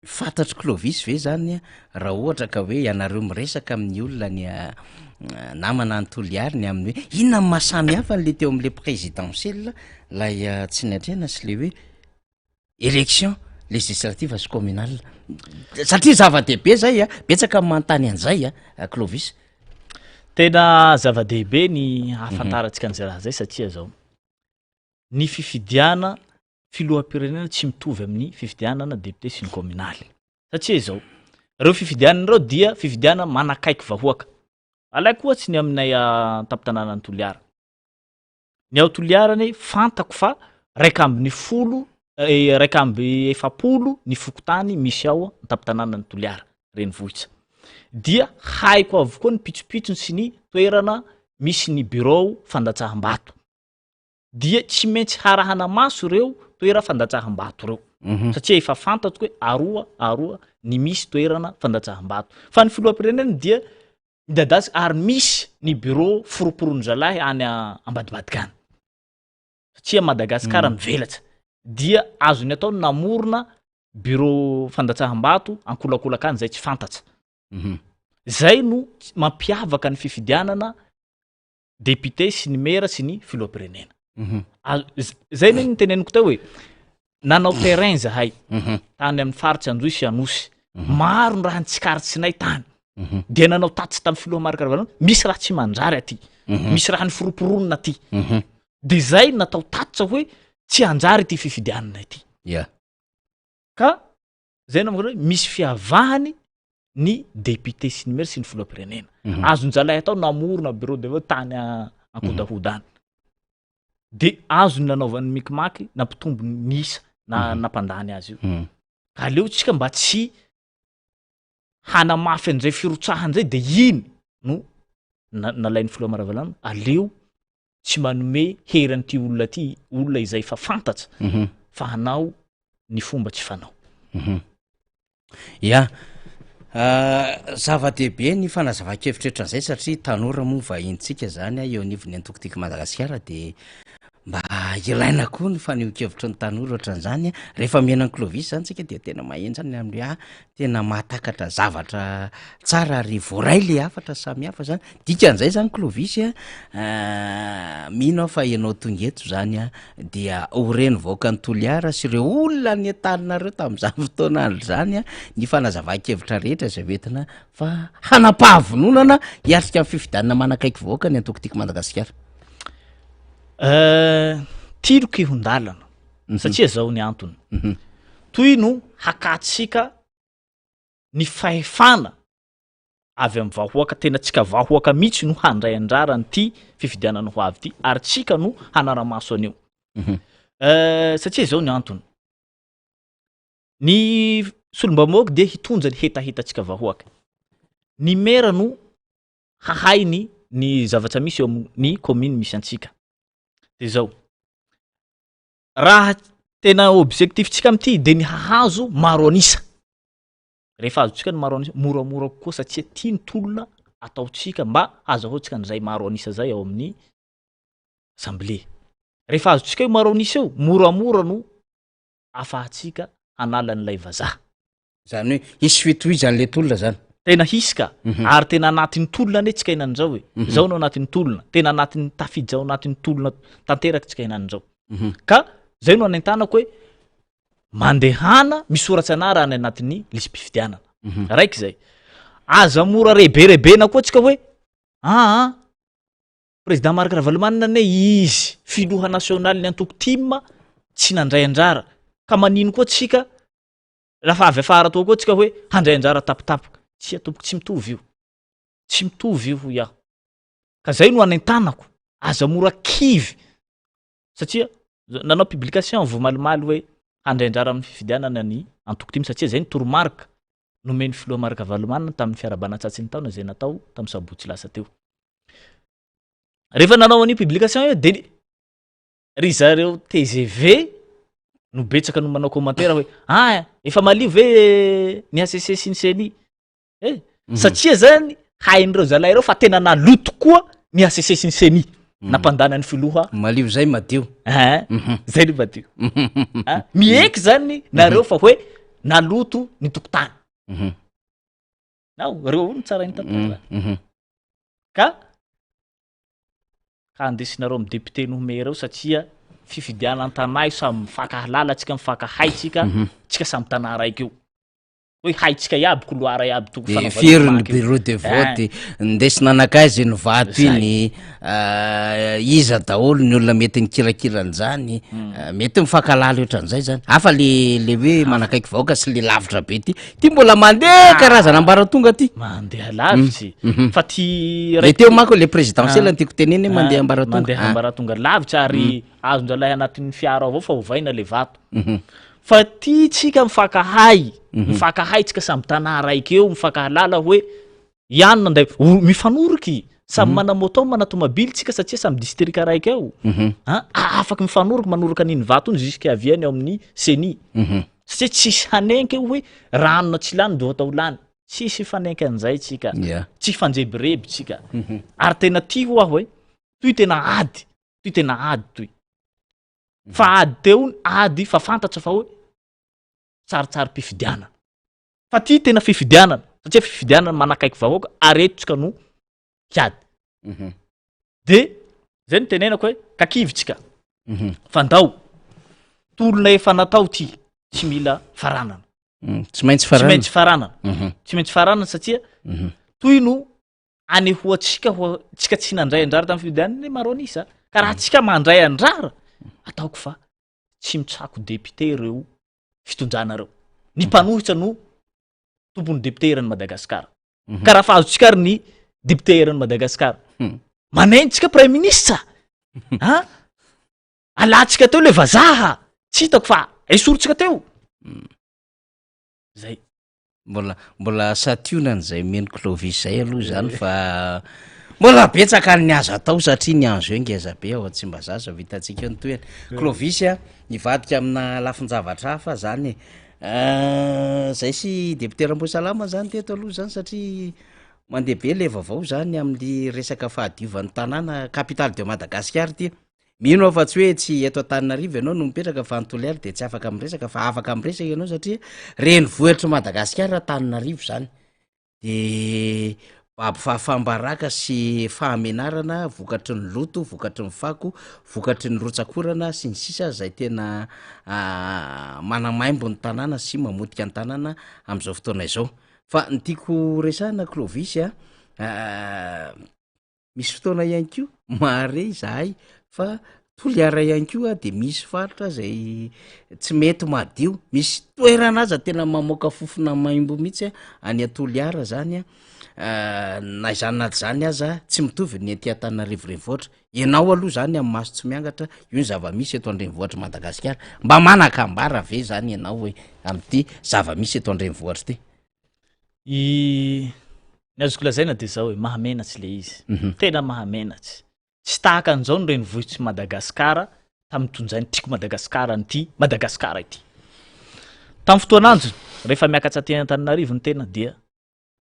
fantatry Clovis ve zany raha ohatra ka hoe ianareo miresaka amin'ny olona ny namana antoliary ny amin'ny hoe inona mahasamy hafa n'le teo am'le présidentielle lay tsy niatrena sy le hoe élection législative sy communale satria zava-dehibe zay betsaka manontany an'izay Clovis tena zava-dehibe ny ahafantarantsika an'izay raha zay satria zao ny fifidiana filoham-pirenena tsy mitovy amin'ny fifidianana député sy ny communaly satria zao reo fifidiananareo dia fifidiana manakaiky vahoaka alaiky ohatsy ny aminay taptanana ny Toliara ny ao Toliarany fantako fa raika amby folo raika amby efapolo ny fokotany misy ao taptanana ny Toliara renivohitra dia haiko avokoa ny pitsopitsony sy ny toerana misy ny bureau fandatsaham-bato dia tsy maintsy harahana maso reo toera fandatsaham-bato reo satria efa fantatro hoe aroa ny misy toerana fandatsaham-bato fa ny filoham-pirenena dia midadasy ary misy ny bureau foroporony zalahy any Ambadibadikany satria Madagasikara mivelatra dia azony atao namorona bureau fandatsaham-bato ankolakolakany zay tsy fantatsa zay no mampiavaka ny fifidianana député sy ny maire sy ny filoham-pirenena zay ny teneniko tao hoe nanao terrain zahay tany amin'ny faritsy Anjoisy Anosy maro ny raha ntsikaritsinay tany dia nanao tatsy tamin'ny filoha marikaravalona misy raha tsy manjary aty misy raha ny foroporonina aty de zay natao tatsa hoe tsy anjary ty fifidianana ity ka zay namako misy fiavahany ny député sy ny maire sy ny filoham-pirenena azon'zalahy atao namorona bureau de vote tany ankodahodany de azony nanaovan'ny mikimaky nampitombo nisa nampandany azy io ka aleo tsika mba tsy hanamafy an'izay firotsahan'izay de iny no nalain'ny filoha maravalana aleo tsy manome hery an'ity olona ty olona izay fa fantatsa fa hanao ny fomba tsy fanao zava-dehibe ny fanazava-kevitra zay satria tanora moa vahintsika zany eo anivony antokotiky Madagasikara de mba ilaina koa ny faneho-kevitra ny tanora ohatran'izany rehefa miainany Clovis zany tsika de tena mahenjany amin'ny tena mahatakatra zavatra tsara ary voaray le hafatra samy hafa zany dikan'izay zany Clovis mino fa ianao tongeto zany dia oreny vaoaka ny Toliara sy ireo olona ny taninareo tamin'izany fotoana andro zany ny fanazava-kevitra rehetra zay entina fa hanapahavononana hiatrika amin'ny fifidianana manakaiky vaoaka ny antokotiky Madagasikara tiloky hondalana satria zao ny antony toy no hakatsika ny fahefana avy amin'ny vahoaka tena tsika vahoaka mihitsy no handray andrara nyty fifidianana ho avy ty ary tsika no hanaramaso an'io satria zao ny antony ny solombamoaka dia hitonja ny hetahitatsika vahoaka ny mera no hahainy ny zavatra misy eo amin'ny commune misy antsika de zao raha tena objectif-tsika amity de ny hahazo maro anisa rehefa azotsika ny maro anisa moramora kokoa satria tia ny tolona ataotsika mba azahoantsika n'izay maro anisa zay ao amin'ny assemblée rehefa azotsika io maro anisa io moramora no afahatsika hanala n'ilay vazaha zany hoe hisy fitohizan'le tolona zany tena hisika ary tena anatin'ny tolona ane tsika hinan'izao hoe zao no anatin'ny tolona tena anatin'ny tafidy zao anatin'ny tolona tanteraky tsika hinan'izao ka zay no anentanako hoe mandehana misoratsy ana raha ny anatin'ny lisy-pifidianana raiky zay aza mora reberebena koa tsika hoe président Marc Ravalomanina ne izy filoha nasionaly ny antoko tima tsy nandray anjara ka manino koa tsika lafa avy afara toa koa tsika hoe handray anjara tapitapoka tsy atomboky tsy mitovy io tsy mitovy io ho iaho ka zay no anentanako aza mora kivy satria nanao publication vo malimaly hoe handray anjara amin'ny fifidianana ny antoko tima satria zay ny toromarika nomeny filoha Marc Ravalomanina tamin'ny fiarabana-tsatsiny taona zay natao tamin'ny sabotsy lasa teo rehefa nanao an'io publication io de ry zareo TGV no betsaka no manao commentaire hoe efa malio ve ny ACC sy ny CNI satria zany hain'ireo zalahy reo fa tena naloto koa ny ACC sy ny CNI nampandana ny filoha malio zay madio zay no madio mieky zany nareo fa hoe naloto ny tokotany nao reo ny tsara ny tantara ka andesinareo amin'ny député nohome reo satria fifidiana an-tanà io samy mifankahalala tsika mifankahaitsika tsika samy tanà raiky io hoe haitsika iaby koloara iaby toko firy ny bureau de vote ndesina anakaizy ny vato iny iza daholo ny olona mety nikirakirany mety mifankalala ohatran'izay zany hafa le hoe manakaiky vahoaka sy le lavitra be ty mbola mandeha karazana ambaratonga ty mandeha lavitsy fa ty le teo manko le présidentiel tiako teneny mandeha ambaratonga lavitsy ary azonjalahy anatin'ny fiara avao fa hovaina le vato fa ty tsika mifankahay tsika samy tanà raiky eo mifankahalala hoe ihany nanday mifanoroky samy mana moto mana tomobily tsika satria samy district raiky eo afaky mifanoroky manoroka an'iny vato iny jusqu'à aviany ao amin'ny CENI satria tsisy hanenky hoe rano na tsy lany do atao lany tsisy fanenky an'izay tsika tsy fanjebireby tsika ary tena ty ho aho hoe toy tena ady toy fa ady teo ady fa fantatra fa hoe tsaratsara mpifidianana fa ty tena fifidianana satria fifidianana manakaiky vahoaka aretotsika no hiady de zay no tenenako hoe kakivitsika fandao tolona efa natao ty tsy mila faranana tsy maintsy faranana satria toy no anehoatsika tsika tsy nandray andrara tamin'ny fifidianana maronisa ka raha tsika mandray andrara ataoko fa tsy mitsako député reo fitonjanareo ny mpanohitra no tompony député erany Madagasikara ka raha fahazotsika ary ny député erany Madagasikara manentsika premier ministre alatsika teo le vazaha tsy hitako fa esorontsika teo zay mbola sationany zay meno Clovis zay aloha zany fa mbola betsaka ny azo atao satria ny anjo io ngeza be ao tsy mba zaza vitantsika eo ny toerana Clovis nivadika amina lafin-javatra hafa zany zay sy député Ramboasalama zany teto aloha zany satria mandeha be le vaovao zany amin'ny resaka fahadiovan'ny tanàna capitale de Madagascar ty mino fa tsy hoe tsy eto Antananarivo ianao no mipetraka fa Antoliary de tsy afaka miresaka fa afaka miresaka ianao satria renivohitra Madagascar Antananarivo zany de fambaraka sy fahamenarana vokatry ny loto vokatry ny fako vokatry ny rotsakorana sy ny sisa zay tena manamaimbo ny tanàna sy mamotika ny tanàna am'izao fotoana izao fa ny tiako resahana Clovis misy fotoana ihany ko mare izahay fa toliara ihany ko de misy faritra zay tsy mety madio misy toerana aza tena mamoaka fofona maimbo mihitsy any Toliara zany na izany naty zany aza tsy mitovy ny aty Antananarivo renivohitra ianao aloha zany amin'ny maso tsy miangatra io ny zava-misy eto an-drenivohitra Madagasikara mba manakambara ve zany ianao hoe amin'ity zava-misy eto an-drenivohitra ty ny azoko lazaina de zao hoe mahamenatsy le izy tena mahamenatsy tsy tahaka an'izao ny renivohitsy Madagasikara tamin'ny tonjainy tiako Madagasikara nyty Madagasikara ity tamin'ny fotoananjo rehefa miakatra aty Antananarivo ny tena dia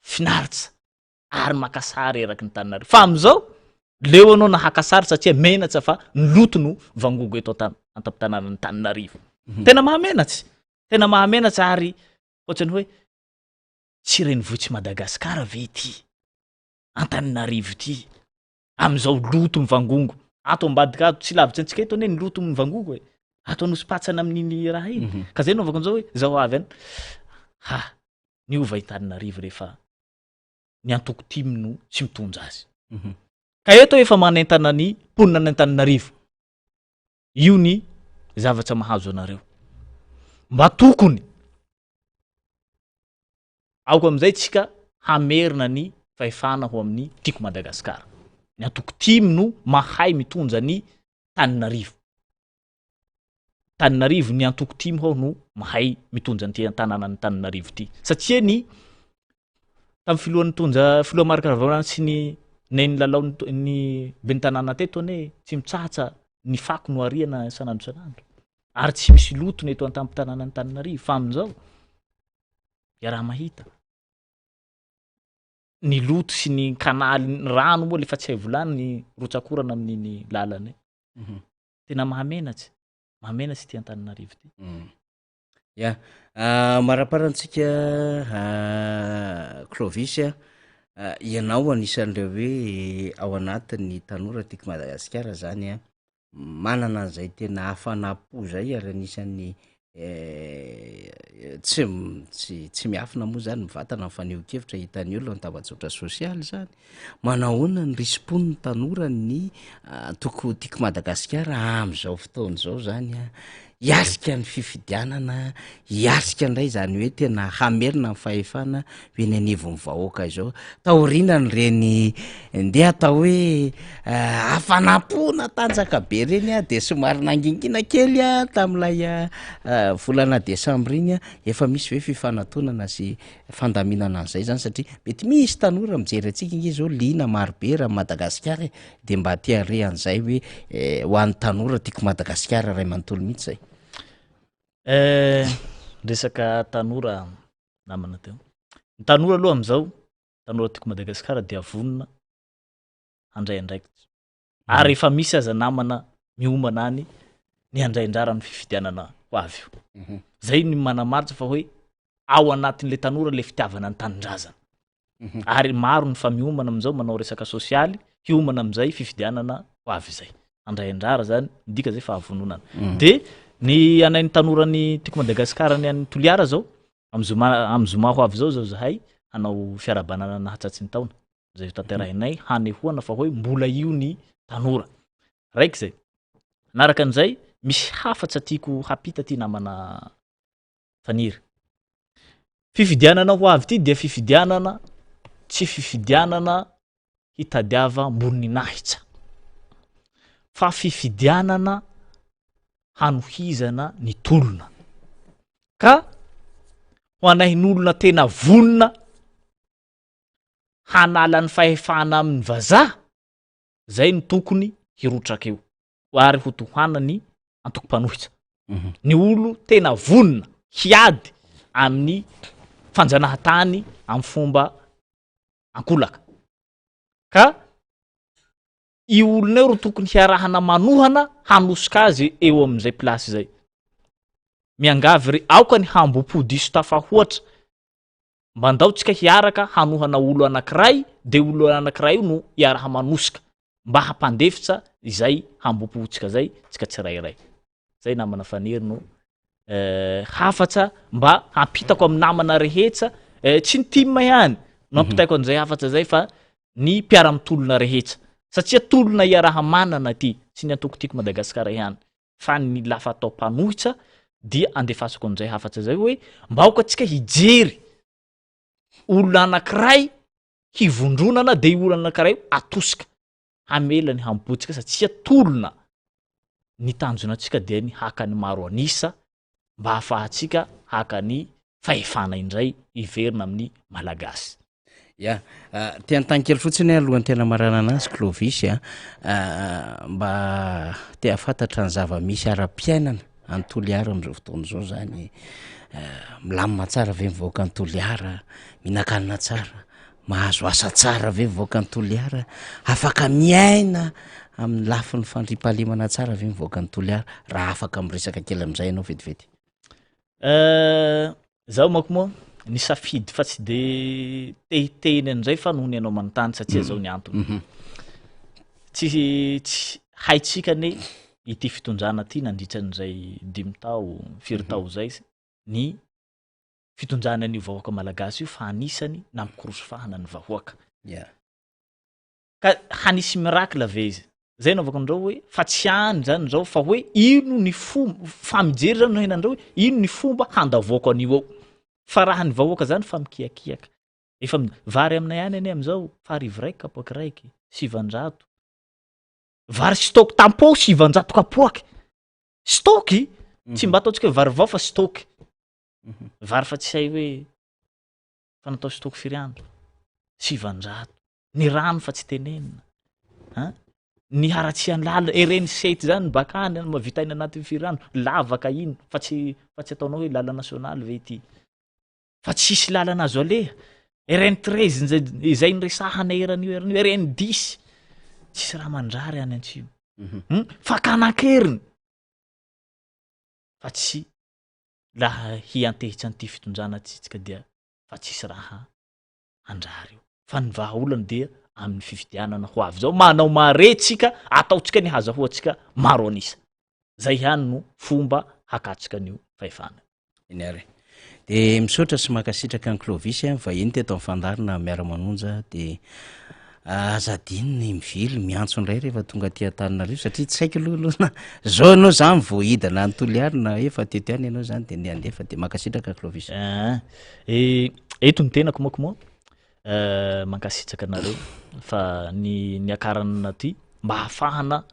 finaritra ary makasary eraky ny Tananarivo fa am'izao leo anao na hakasary satria menatsa fa ny loto no vangogo eto an-tampon-tanàna ny Tananarivo tena mahamenatsy ary ohatrany hoe tsy renivohitsy Madagasikara ve ity Antananarivo ity am'izao loto mivangongo ato ambadika ato tsy lavitsy antsika eto ane ny loto mivangongo e ato anosipatsana amin'iny raha iny ka zay novako an'izao hoe zao avy any niova Antananarivo rehefa ny antoko timino tsy mitondra azy ka eto efa manentana ny mponina ny Antananarivo io ny zavatra mahazo anareo mba tokony aoko am'izay tsika hamerina ny fahefana ho amin'ny tiako Madagasikara ny antoko timino mahay mitondra ny Tananarivo ny antoko timo ho no mahay mitondra ny tanàna ny Tananarivo ty satria ny tam filohan'ny filoha Marc Ravalomanana sy ny neny lalao ny ben'ny tanàna teto ane tsy mitsatsa ny fako no ariana isanandro ary tsy misy loto ny eto an-tanàna ny Tananarivo fa amin'izao raha mahita ny loto sy ny kanaly ny rano moa le fa tsy hay volany ny rotsakorana amin'iny lalany tena mahamenatsy ty Antananarivo ty ya maraparantsika Clovis ianao anisan'ireo hoe ao anatin'ny tanora tiako Madagasikara zany manana an'izay tena hafanapo zay ary anisan'ny tsy miafina moa zany mivatana mifaneho-kevitra hitan'ny olona ny tambazotra sosialy zany manahoana ny risim-pon'ny tanora ny toko tiako Madagasikara am'izao fotoana zao zany hiasika ny fifidianana hiasika indray zany hoe tena hamerina ny fahefana hoe ny anivon'ny vahoaka izao taoriana ny reny ndeha atao hoe hafanapona tanjaka be reny de somary nangingina kely tam'ilay volana Desambra iny efa misy hoe fifanantonana sy fandaminana an'izay zany satria mety misy tanora mijery atsika inge zao lina marobe raha Madagasikara de mba tiare an'izay hoe ho an'ny tanora tiako Madagasikara ray manontolo mihitsy zay resaka tanora namana teo ny tanora aloha am'izao tanora tiako Madagasikara dia vonona handray andraikitra ary efa misy aza namana miomana any ny handraindrara ny fifidianana ho avy io zay ny manamaritra fa hoe ao anatin'le tanora le fitiavana ny tanindrazana ary maro ny fa miomana am'izao manao resaka sosialy hiomana am'izay fifidianana ho avy zay handraindrara zany midika zay fa havononana de ny anainy tanorany tiako Madagasikara ny an'ny Toliara zao am'zoma ho avy zao zahay hanao fiarabanana nahatsatsy ny taona zay tanterahinay hanehoana fa hoe mbola io ny tanora raiky zay naraka an'izay misy hafatsa tiako hapita ty namana faniry fifidianana ho avy ty dia fifidianana tsy fifidianana hitadiava ambony nahitra fa fifidianana hanohizana ny tolona ka ho anahin'olona tena vonona hanala ny fahefana amin'ny vazaha zay ny tokony hirotraka eo ary ho tohanany antoko-panohitra ny olo tena vonona hiady amin'ny fanjanahan-tany amin'ny fomba ankolaka ka i olona eo ro tokony hiarahana manohana hanosika azy eo amin'izay plasy zay miangavy ry aoka ny hambom-podiso tafahoatra mba andaotsika hiaraka hanohana olo anankiray de olo anankiray io no hiaraha manosika mba hampandefitra izay hambom-potsika zay tsika tsirairay zay namana faniry no hafatra mba hampitako amin'ny namana rehetra tsy ny timma ihany no hampitaiko an'izay hafatra zay fa ny mpiara-mitolona rehetra satria tolona iaraha manana ty tsy ny antoko tiako Madagasikara ihany fa ny lafa atao mpanohitra dia andefasako an'izay hafatra zay hoe mba aoka tsika hijery olona anankiray hivondronana de olona anankiray atosika hamela ny hambotsika satria tolona ny tanjonatsika dia ny haka ny maro anisa mba hahafahatsika haka ny fahefana indray iverina amin'ny malagasy ya tiantankely fotsiny alohan'ny tena marana anazy Clovis mba te hafantatra ny zava-misy ara-piainana any Toliara am'izao fotoana zao zany milamina tsara ve mivoaka ny Toliara minakanina tsara mahazo asa tsara ve mivoaka ny Toliara afaka miaina amin'ny lafin'ny fandriampahalemana tsara ve mivoaka ny Toliara raha afaka miresaka kely am'izay ianao vetivety zaho manko moa ny safidy fa tsy de tehitehiny an'izay fa noho ny anao manontany satria zao ny antony tsy haitsika ne ity fitondrana ty nandritran'izay 5 tao 4 tao zay ny fitonjana ny vahoaka malagasy io fa anisany nampikorosofahana ny vahoaka ka hanisy miracle ve izy zay naovako andrao hoe fa tsy any zany zao fa hoe ino ny fomba famijery zany no henandrao hoe ino ny fomba handavoaka an'io ao fa raha ny vahoaka zany fa mikiakiaka efa vary aminay any any am'izao farivo raiky kapoaky raiky 700 vary stock tampo 700 kapoaky stocky tsy mba ataontsika hoe vary vao fa stocky vary fa tsy hay hoe fa natao stock firy andro 700 ny rano fa tsy tenenina ny haratsiany lala ereny sety zany bakany mavitaina anaty firy andro lavaka ino fa tsy ataonao hoe lala nasionaly ve ity fa tsisy lalana azo aleha ereny 13 izay nyresahana eran'io ereny 10 tsisy raha mandrary any antsio fa kanakeriny fa tsy laha hiantehitsy an'ity fitonjana tsitsika dia fa tsisy raha andrary io fa ny vahaolana dia amin'ny fifidianana ho avy zao manao maretsika ataotsika ny hazahoatsika maro anisa zay ihany no fomba hakatsika an'io fahefana inyary de misaotra sy makasitraka ny Clovis vahiny teto amin'ny fandarina miara-manonja de azadiny ny mivily miantso indray rehefa tonga ty Antananarivo satria tsy haiko aloha zao anao zany voahidana ny Toliary efa teto ihany ianao zany de ny andefa de makasitraka Clovis eto ny tenako moko moa mankasitraka anareo fa ny akaranana ty mba hafahana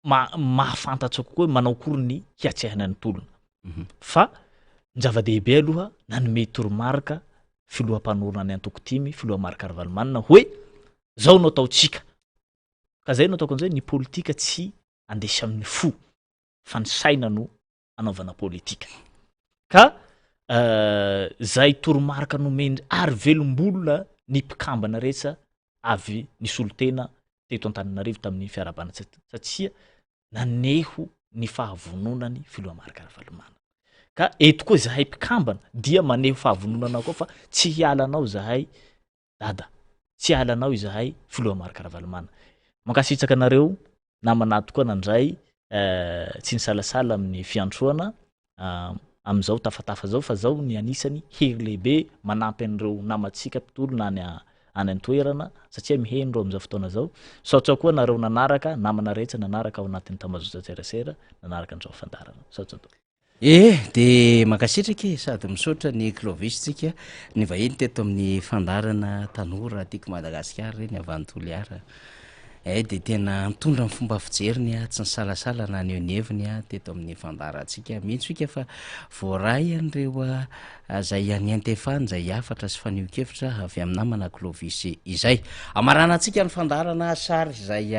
mahafantatsa kokoa manao kory ny hiatsehana ny tolona fa ny zava-dehibe aloha nanome toromarika filoha-panorona ny Antokotimy filoha Marc Ravalomanina hoe zao no ataotsika ka zay no ataoko an'izay ny politika tsy andesy amin'ny fo fa ny saina no anaovana politika ka zay toromarika nomeny ary velom-bolona ny mpikambana rehetsa avy ny solotena teto Antananarivo tamin'ny fiarabana satria naneho ny fahavononany filoha Marc Ravalomanina ka eto koa zahay mpikambana dia maneho fahavononana koa fa tsy hialanao zahay dada tsy hialanao izahay filoha Marc Ravalomanina mankasitraka anareo namana tokoa nandray tsy nisalasala amin'ny fiantroana am'izao tafatafa zao fa zao ny anisany hery lehibe manampy an'ireo namatsika mpitolo na any an-toerana satria miheno reo am'izao fotoana zao saotra koa nareo nanaraka namana rehetsa nanaraka ao anatin'ny tamazotserasera nanaraka an'izao fandarana saotra to de makasitraky sady misaotra ny Clovis tsika ny vahiny teto amin'ny fandarana tanora tiako Madagasikara reny avany Toliara de tena mitondra ny fomba fijeriny tsy ny salasala na ny heviny teto amin'ny fandarantsika mihitsy fa voaray an'ireo zay aniantefany zay afatra sy fanio-kevitra avy amin'ny namana Clovis izay amaranantsika ny fandarana sary zay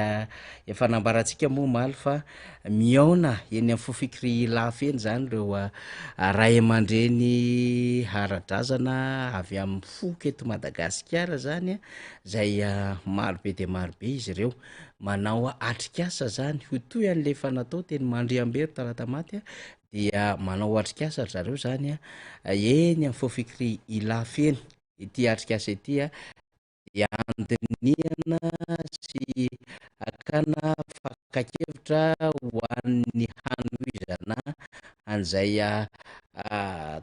efa nambarantsika moa maly fa miaona eny amin'ny fofikry lafeny zany reo ray aman-dreny haradrazana avy amin'ny foky eto Madagasikara zany zay marobe de marobe izy ireo manao atrikasa zany ho toy an'le fanatao teny Mandriambero talata maty dia manao atrikasa zareo zany eny amin'ny fofikry ilafeny ity atrikasa ity andiniana sy akana fakakevitra ho an'ny hanomezana an'izay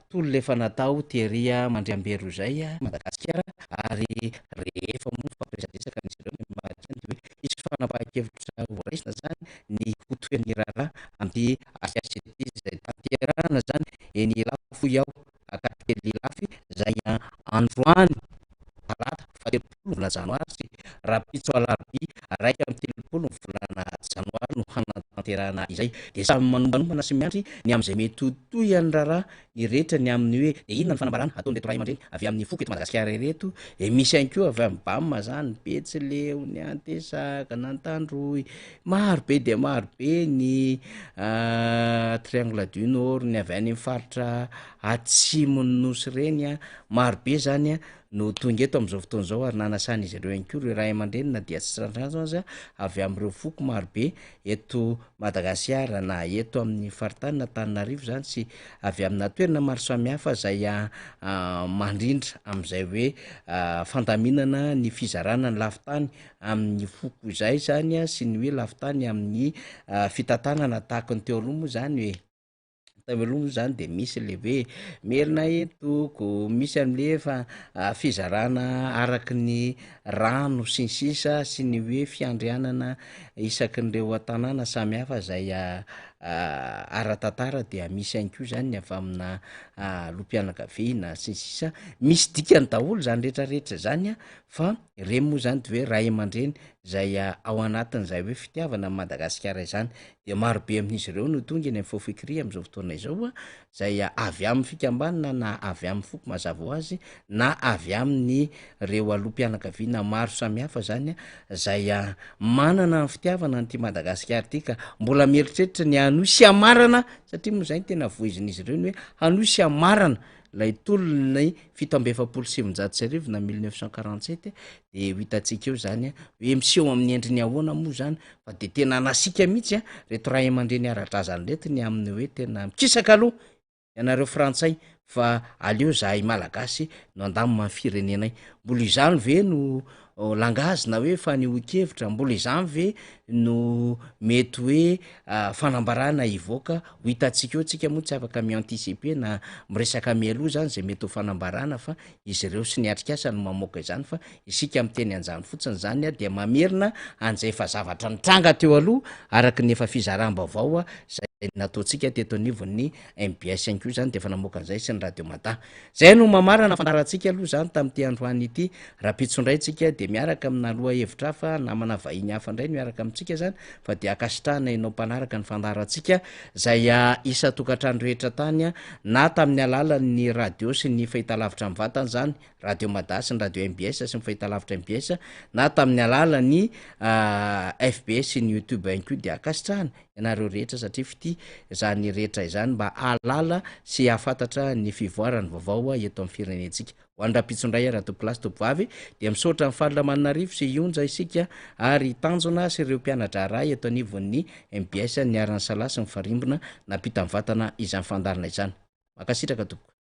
tolo le fanatao teria Mandriambero zay Madagasikara ary rehefa moa fampiresadresaka misy ireo hoe isy fanapa-kevitra voaraisina zany ny hotoan'ny raharaha amin'ny atrikasa ity zay tanterahana zany eny lafo iaho akately lafy zay androany talata fa-telopolo volana janoary sy rapitso alarobia raika amin'ny telopolo ny volana janoary no hanatanterahana izay de samy manombanomana sy miandry ny am'izay mety totoy any raharaha ny rehetra ny amin'ny hoe de inona ny fanambarana ataony reto ray aman-dreny avy amin'ny foky eto Madagasikara reto misy any koa avy amin'ny Bam zany Betsileo ny Antesaka n'Antandroy marobe de marobe ny Triangle du Nord ny avy any amin'ny faritra atsimon'ny nosy reny marobe zany no tonga eto am'izao fotoana zao ary nanasana izy ireo ihany koa ireo ray aman-dreny na dia tsy trandrano aza avy amin'ireo foko marobe eto Madagasikara na eto amin'ny faritany na Antananarivo zany sy avy amina toerana maro samihafa zay mandrindra am'izay hoe fandaminana ny fizarana ny lafitany amin'ny foko izay zany sy ny hoe lafitany amin'ny fitantanana tahaka ny teo aloha moa zany hoe tameloha zany de misy le hoe merina etoko, misy am'le fa fizarana araky ny rano sy ny sisa sy ny hoe fiandrianana isaky nyreo an-tanàna samy hafa zay ara-tantara dia misy any ko zany avy amina lompianakaviana sy ny sisa misy dikany daholo zany rehetrarehetra zany a fa re moa zany de hoe ray aman-dreny zay ao anatin'zay hoe fitiavana am Madagasikara izany de marobe amin'izy ireo no tonga eny am fao fikria am'izao fotoana izao a zay avy amin'ny fikambanana na avy amin'ny foko mazava ho azy na avy amin'ny reo alom-pianakaviana maro samihafa zany a zay manana ny fitiavana n'ity Madagasikara ty ka mbola mieritreritra ny hanoy sy hamarana satria moa zay ny tena voizin'izy ireo ny hoe hanoy sy hamarana lay tolony 7 na 1947 de hitantsika eo zany a hoe miseho amin'ny endriny ahoana moa zany fa de tena nasika mihitsy a reto ray aman-dreny ara-drazany reto ny amin'ny hoe tena mikisaka aloha ianareo frantsay fa aleo zahay malagasy no andamy mamy firenenay mbola izany ve no langazy na hoe fa nyoikevitra mbola izany ve no mety hoe fanambarana ivoaka ho hitantsika eo tsika moa tsy afaka mianticipe na miresaka mialoha zany zay mety ho fanambarana fa izy ireo sy niatrikasa no mamoaka izany fa isika am'teny anjany fotsiny zany a de mamerina an'izay fa zavatra nitranga teo aloha araky ny efa fizaram-baovao a zay nataotsika teto anivon'ny MBS any ko zany de fa namoaka an'izay sy ny radio mata zay no mamarana fantaratsika aloha zany tam'ty androany ity raha pitsoindraytsika de miaraka amina aloha hevitra fa namana vahiny hafa indray no miaraka amitsika zany fa de akasitrahana ianao mpanaraka ny fantaratsika zay isa tokantrano rehetra tany a na tamin'ny alalan'ny radio sy ny fahitalavitra mvatany zany radio mada sy ny radio MBS sy ny fahitalavitra MBS na tamin'ny alalan'ny FBS sy ny YouTube any ko de akasitrahana ianareo rehetra satria fity zany rehetra izany mba alala sy ahafantatra ny fivoarany vaovao eto amin'ny firenentsika ho any rapitsondray raha topilasy topovavy de misaotra ny fahalamanarivo sy ionja isika ary tanjona sy ireo mpianatra ray eto anivon'ny MBS ny arany salasy ny farimbona napita mvatana izany fandarina izany makasitraka tompoko